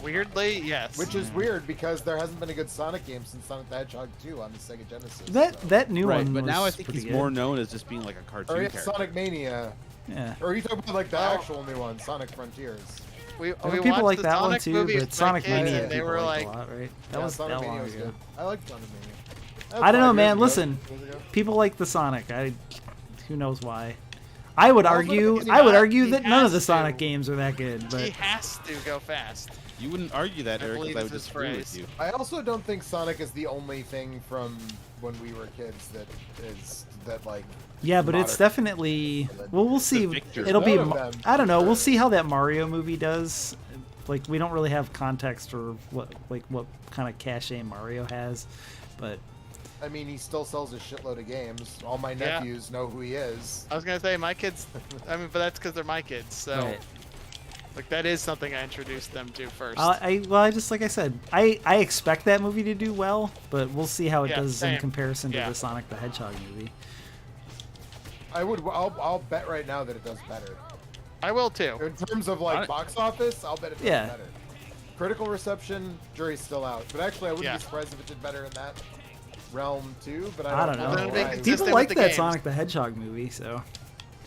Weirdly, yes. Which is weird because there hasn't been a good Sonic game since Sonic the Hedgehog 2 on the Sega Genesis. That new Right, one. but now I was think pretty he's good. more known as just being like a cartoon Or yeah, character. Sonic Mania. Yeah. Or are you talking about like the actual new one, Sonic Frontiers? we People watched like the that one Sonic too, movies but with my Sonic kids, Mania and they people were liked like, a lot, right? That Yeah, was Sonic that Mania long was ago. good. I liked Sonic Mania. That was I don't 5 know, man. years Listen, ago. people like the Sonic. Who knows why? I would Also, argue. he I would has- argue he that none of has the Sonic to. games are that good. he But has to go fast. You wouldn't argue that, I Eric, believe because I would it's his disagree with phrase. you. I also don't think Sonic is the only thing from when we were kids that like. yeah, but it's modern. definitely. Well, we'll see. Victor. It'll be. None of them. I don't know. We'll see how that Mario movie does. Like we don't really have context or what kind of cachet Mario has, but I mean, he still sells a shitload of games. All my Yeah. nephews know who he is. I was gonna say my kids. I mean, but that's because they're my kids. So, right. like, that is something I introduced them to first. I just like I said, I expect that movie to do well, but we'll see how it Yeah, does in same. comparison to Yeah. the Sonic the Hedgehog movie. I'll bet right now that it does better. I will too. In terms of like box office, I'll bet it does Yeah. better. Critical reception, jury's still out. But actually, I wouldn't Yeah. be surprised if it did better in that realm too. But I don't Well, then know. it'll be why. consistent People with like the that games. Sonic the Hedgehog movie, so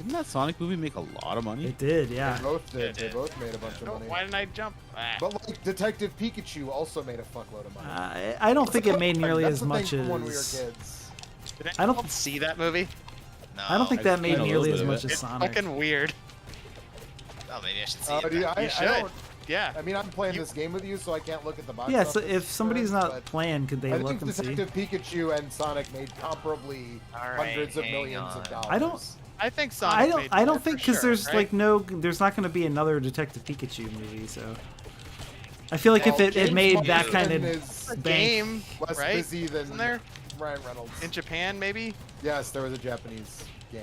Didn't that Sonic movie make a lot of money? It did, They yeah. both did. It They did. both made a bunch of Oh, money. why didn't I jump? Ah. But like Detective Pikachu also made a fuckload of money. I don't think it made nearly That's as the thing much from when we were as. kids. Did I don't- anyone see that movie? No. I don't think I've that seen made a little nearly bit as of much it. as It's Sonic. fucking weird. Oh, maybe I should see Oh, it. dude, then. I You should. don't. Yeah. I mean, I'm playing You- this game with you, so I can't look at the box. Yeah, so office if somebody's returns, not but playing, could they I look think and see? Detective Pikachu and Sonic made comparably All right, hundreds of hang millions on. of dollars. I don't- I think Sonic made I more don't think for because sure, there's right? like there's not going to be another Detective Pikachu movie, so I feel like if Well, it James made that Marsden kind of is a bank- game, less right? busy than Isn't there? Ryan Reynolds. In Japan, maybe? Yes, there was a Japanese game.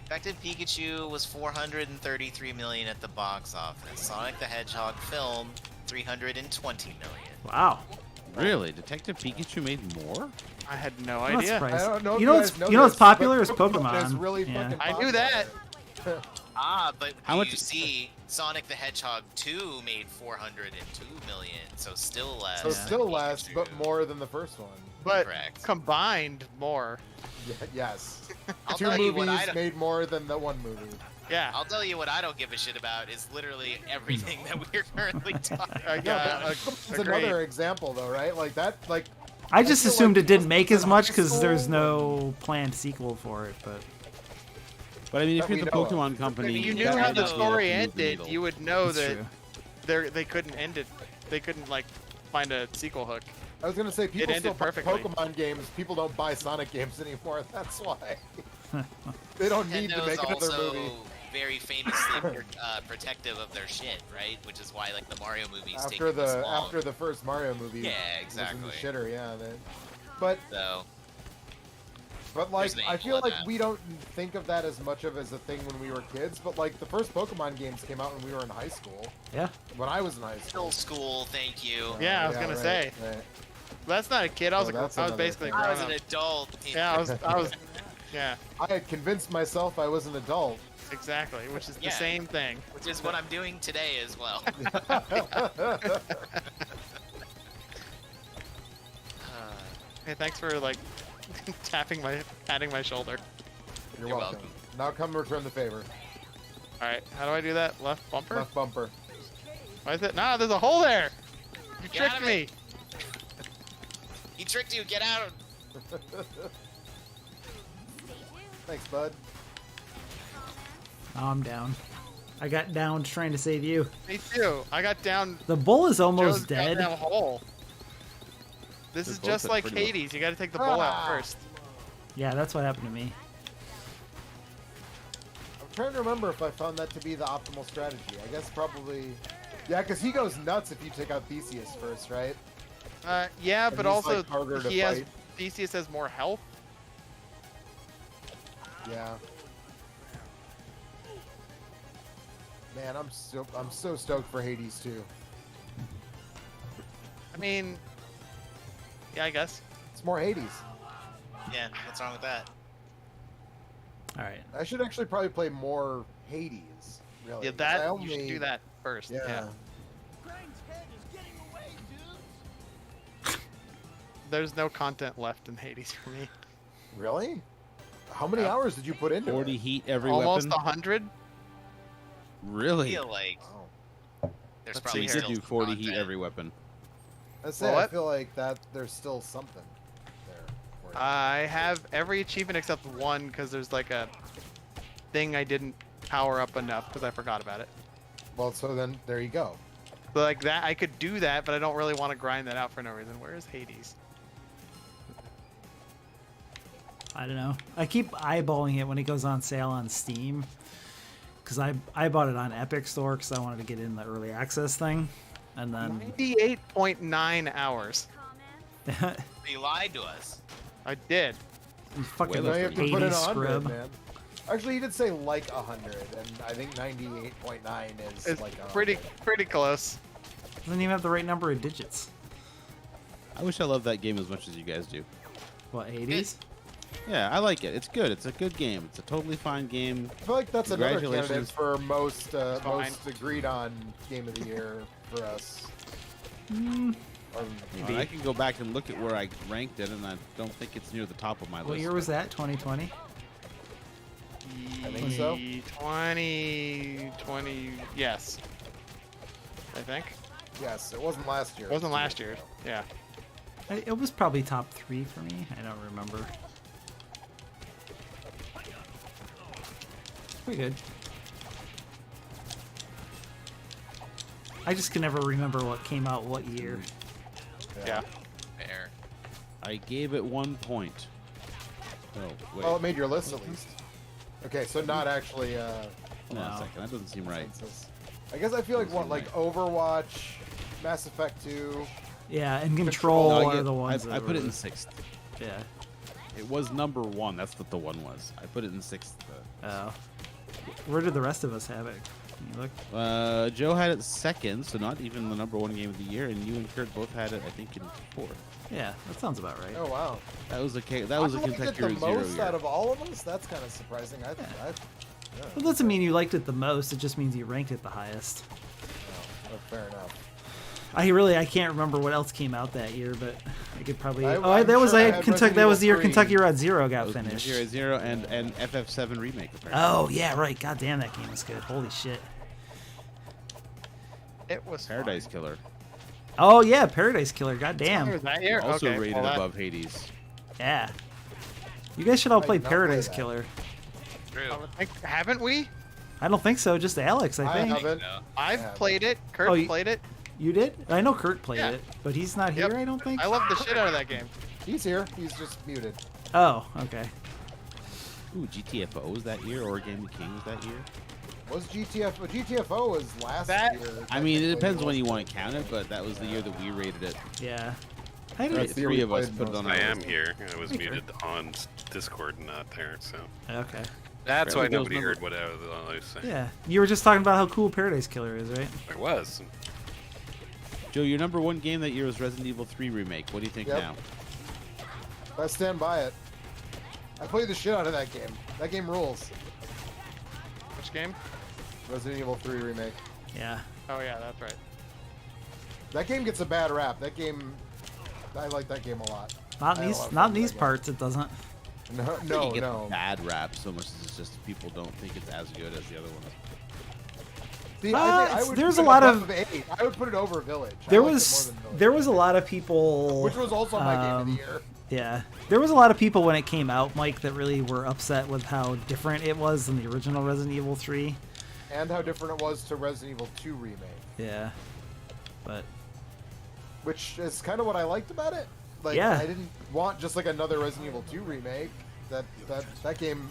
Detective Pikachu was 433 million at the box office. Sonic the Hedgehog film, 320 million. wow. Really? Detective Pikachu made more? I had no I'm not idea. surprised. I don't know. You know if what's guys you know what's this, popular but is Pokemon. is really Yeah. fucking I knew that. popular. Ah, but How do much- you see Sonic the Hedgehog 2 made 402 million, so still less. So Yeah. still less, Pikachu. but more than the first one. But Correct. combined more. Yes. I'll Two tell you what I movies don't, made more than the one movie. Yeah. I'll tell you what I don't give a shit about is literally everything that we're currently talking I about. got It's agreed. another example, though, right? Like that. Like I just feel assumed like it didn't make as in much high because there's school no planned sequel for it, but But I mean, if That you're we the know of. Pokemon company, If you knew Yeah, how I the know. story You have to move the ended, needle. you would know it's that true. they couldn't end it. They couldn't like find a sequel hook. I was gonna say, people ended still buy perfectly. Pokemon games. People don't buy Sonic games anymore. That's why. They don't need to Nintendo's make another also movie. very famously protective of their shit, right? Which is why like the Mario movies take After this the long. after the first Mario movie. Yeah, was in the exactly. shitter, yeah. But So like, There's an I angle feel on like that. we don't think of that as much of as a thing when we were kids. But like the first Pokemon games came out when we were in high school. yeah. When I was in high school. middle school, thank you. Yeah, I was gonna say. Right. That's not a kid. I was Oh, that's I was another basically thing. grown I was up. an adult. Yeah, I was. Yeah, I had convinced myself I was an adult. exactly. Which is the Yeah. same thing. Which is what I'm doing today as well. Hey, thanks for like patting my shoulder. You're You're welcome. welcome. Now come return the favor. All right, how do I do that? Left bumper? Left bumper. Why is it? Nah, there's a hole there. You Get out tricked of me. it. He tricked you. Get out. Thanks, bud. Now I'm down. I got down trying to save you. Me too. I got down. The bull is Joe's almost dead. goddamn hole. This They're is both just at like pretty much- Hades. You got to take the bull out Ah. first. Yeah, that's what happened to me. I'm trying to remember if I found that to be the optimal strategy. I guess probably. Yeah, because he goes nuts if you take out Theseus first, right? Yeah, And but he's, also like, harder to he has fight. Theseus has more health. Yeah. Man, I'm so stoked for Hades too. I mean, yeah, I guess. It's more Hades. Yeah, what's wrong with that? All right. I should actually probably play more Hades. Really. Yeah, 'cause that I you should do that first. Yeah. There's no content left in Hades for me. Really? How many hours did you put into 40 it? heat every Almost weapon. 100. I Really? feel like Wow. there's Let's So probably you see did still do some 40 heat content. every weapon. Let's say Well, I what? feel like that there's still something there. for you. I have every achievement except one because there's like a thing I didn't power up enough because I forgot about it. Well, so then there you go. But like that, I could do that, but I don't really want to grind that out for no reason. Where is Hades? I don't know. I keep eyeballing it when it goes on sale on Steam. Because I bought it on Epic Store because I wanted to get in the early access thing. And then 98.9 hours. You lied to us. I did. you fucking Now you have to put in 80 100, scrub. man. Actually, he did say like 100, and I think 98.9 is It's like 100. pretty close. Doesn't even have the right number of digits. I wish I loved that game as much as you guys do. What, 80s? Yeah, I like it. It's good. It's a good game. It's a totally fine game. I feel like that's another candidate Congratulations. for most fine. most agreed on game of the year for us. Or- Maybe. I can go back and look at where I ranked it, and I don't think it's near the top of my What list. year was that? 2020? I think so. 2020. Yes. I think. Yes, it wasn't last year. It wasn't last year. Yeah. It was probably top 3 for me. I don't remember. Pretty good. I just can never remember what came out what year. Yeah. Fair. I gave it 1 point. Oh, wait. Well, it made your list at least. Okay, so not actually. Hold on No. a second. That doesn't seem right. Consensus. I guess I feel like what, like Overwatch, Mass Effect 2. Yeah, and Control No, are the ones I that put it were- in 6th. Yeah. It was number 1. That's what the one was. I put it in 6th. Oh. Where did the rest of us have it? Can you look? Joe had it 2nd, so not even the number 1 game of the year, and you and Kurt both had it, I think, in 4th. Yeah, that sounds about right. Oh wow. That was a I Kentucky liked it the Route Zero most year. out of all of us. That's kind of surprising. Yeah. Well, doesn't mean you liked it the most. It just means you ranked it the highest. Oh, fair enough. I can't remember what else came out that year, but I could probably. I'm that was sure I I had Kentucky. That was the year Resident Kentucky Evil Route Zero That got was finished. Kentucky Route Zero and FF7 remake. Apparently. Oh yeah, right. God damn, that game was good. Holy shit. It was Paradise Killer. Oh yeah, Paradise Killer. God Fun. damn. Was that year? Also okay, rated well, that- above Hades. Yeah. You guys should all I play did not play Paradise that. Killer. True. Haven't we? I don't think so. Just Alex, I I think. haven't. No. I've Yeah. played it. Kurt Oh, you- played it. You did? I know Kurt played Yeah. it, but he's not here. Yep. I don't think. I love the shit out of that game. He's here. He's just muted. Oh, okay. Ooh, GTFO was that year, or Game of Kings that year? Was GTFO? GTFO was last That- year. I mean, it technically. depends when you want to count it, but that was the year that we rated it. Yeah. I That's didn't. the year we 3 of us played put it most. on our I am list. here. I was Hey, muted on Discord and not there, so Okay. that's why Apparently nobody those heard what I was saying. Yeah. You were just talking about how cool Paradise Killer is, right? There was. Joe, your number 1 game that year was Resident Evil 3 remake. What do you think Yep. now? I stand by it. I played the shit out of that game. That game rules. Which game? Resident Evil 3 remake. Yeah. Oh yeah, that's right. That game gets a bad rap. That game, I like that game a lot. Not I in had a lot these. of Not fun in with these that game. parts. It doesn't. No, I think no, it gets no. a bad rap so much as it's just people don't think it's as good as the other one. See, I think I would there's put a it lot above of- 8. I would put it over Village. I There liked it was more than Village. there was a lot of people. Which was also my game of the year. Yeah, there was a lot of people when it came out, Mike, that really were upset with how different it was than the original Resident Evil 3. And how different it was to Resident Evil 2 remake. Yeah, but Which is kind of what I liked about it. Like, Yeah. I didn't want just like another Resident Evil 2 remake. That game.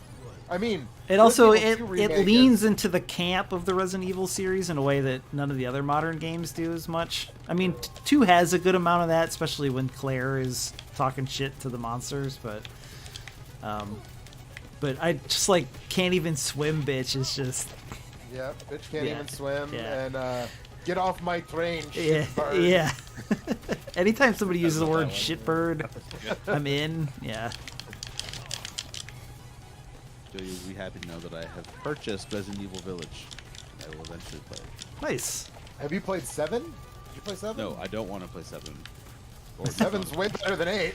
I mean, it also Resident Evil 2 it remake leans is- into the camp of the Resident Evil series in a way that none of the other modern games do as much. I mean, 2 has a good amount of that, especially when Claire is talking shit to the monsters, but I just like can't even swim, bitch. It's just Yeah, bitch can't Yeah. even swim. Yeah. And get off my train, yeah, shitbird. yeah. Anytime somebody uses the word shitbird, I'm in. Yeah. Joe, you'll be happy to know that I have purchased Resident Evil Village. I will eventually play. Nice. Have you played 7? Did you play 7? No, I don't want to play 7. Or 7's way better than 8.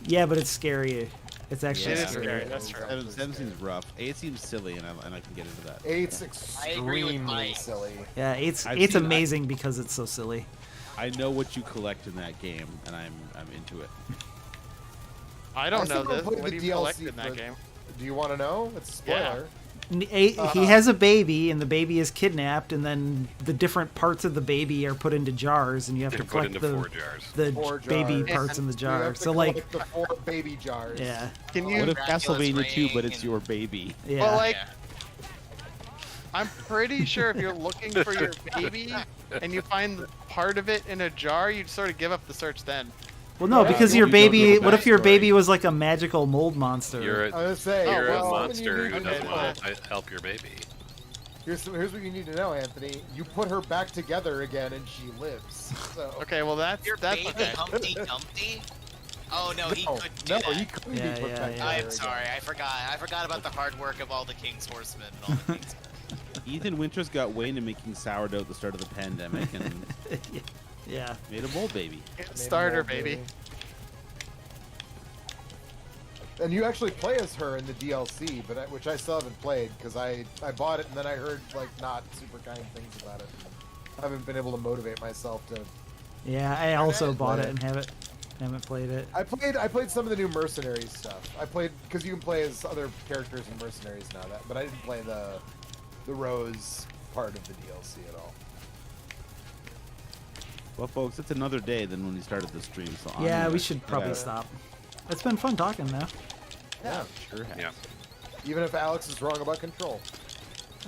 Yeah, but it's scary. It's actually It is scary. scary. That's true. 7 seems rough. 8 seems silly, and I can get into that. 8's I agree with extremely Mike. silly. Yeah, it's I've it's seen- amazing because it's so silly. I know what you collect in that game, and I'm into it. I don't know still this. played What the do you collect DLC in that for- game? Do you want to know? It's a spoiler. He has a baby, and the baby is kidnapped, and then the different parts of the baby are put into jars, and you have They're to put collect into the 4 jars. the Four baby jars. parts in the You have jar. to So like, collect the 4 baby jars. yeah, Can you? What if Dracula's Castlevania 2, but ring it's and- your baby? yeah. Well, like, Yeah. I'm pretty sure if you're looking for your baby and you find part of it in a jar, you'd sort of give up the search then. Well, no, Yeah, because you your don't know baby. the What if your backstory. baby was like a magical mold monster? You're I was gonna say, you're well, a something monster you who need to doesn't know. want to help your baby. Here's what you need to know, Anthony. You put her back together again, and she lives. So. Okay, well that's Your baby okay. Humpty Dumpty? Oh no, he No, couldn't do no, that. he couldn't Yeah, be put yeah, back yeah. together I'm again. sorry, I forgot. I forgot about the hard work of all the King's Horsemen and all the King's Ethan Winters got Wayne to making sourdough at the start of the pandemic and yeah. made a mold baby. Made a Starter mold baby. And you actually play as her in the DLC, but which I still haven't played because I bought it and then I heard like not super kind things about it. I haven't been able to motivate myself to. Yeah, I also bought play it and haven't played it. I played some of the new Mercenaries stuff. I played because you can play as other characters in Mercenaries now. But I didn't play the Rose part of the DLC at all. Well, folks, it's another day than when we started the stream. So Yeah, we should probably stop. It's been fun talking though. Yeah, Sure has. Yeah. even if Alex is wrong about Control.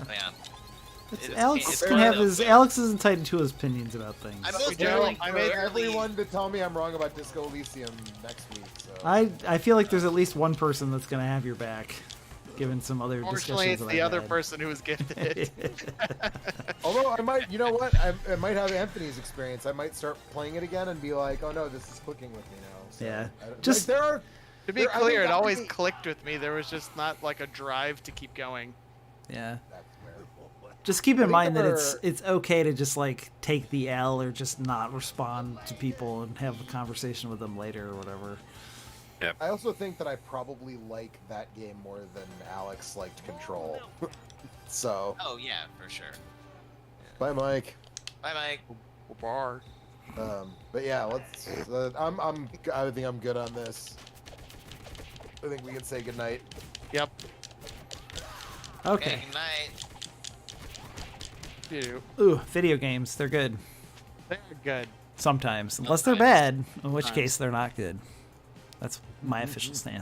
Yeah. Alex can part have of his. the- Alex is entitled to his opinions about things. I'm most Joe, willing I for made Everyone to tell me I'm wrong about Disco Elysium next week. So. I feel like there's at least one person that's gonna have your back, given some other Fortunately, discussions it's that the I've other had. person who was gifted it. Although I might, you know what? I might have Anthony's experience. I might start playing it again and be like, oh no, this is clicking with me now. So, Yeah. just there are. To be there- I clear, think it always I- clicked with me. There was just not like a drive to keep going. Yeah. That's fair. Just keep in think mind that there it's okay to just like take the L or just not respond to people and have a conversation with them later or whatever. I also think that I probably like that game more than Alex liked Control. So, Oh yeah, for sure. bye, Mike. Bye, Mike. Bar. But yeah, let's. I think I'm good on this. I think we can say goodnight. Yep. Okay. Good night. You. Ooh, video games. They're good. They're good. Sometimes. Unless they're Sometimes. bad, in which Sometimes. case they're not good. That's my official stance.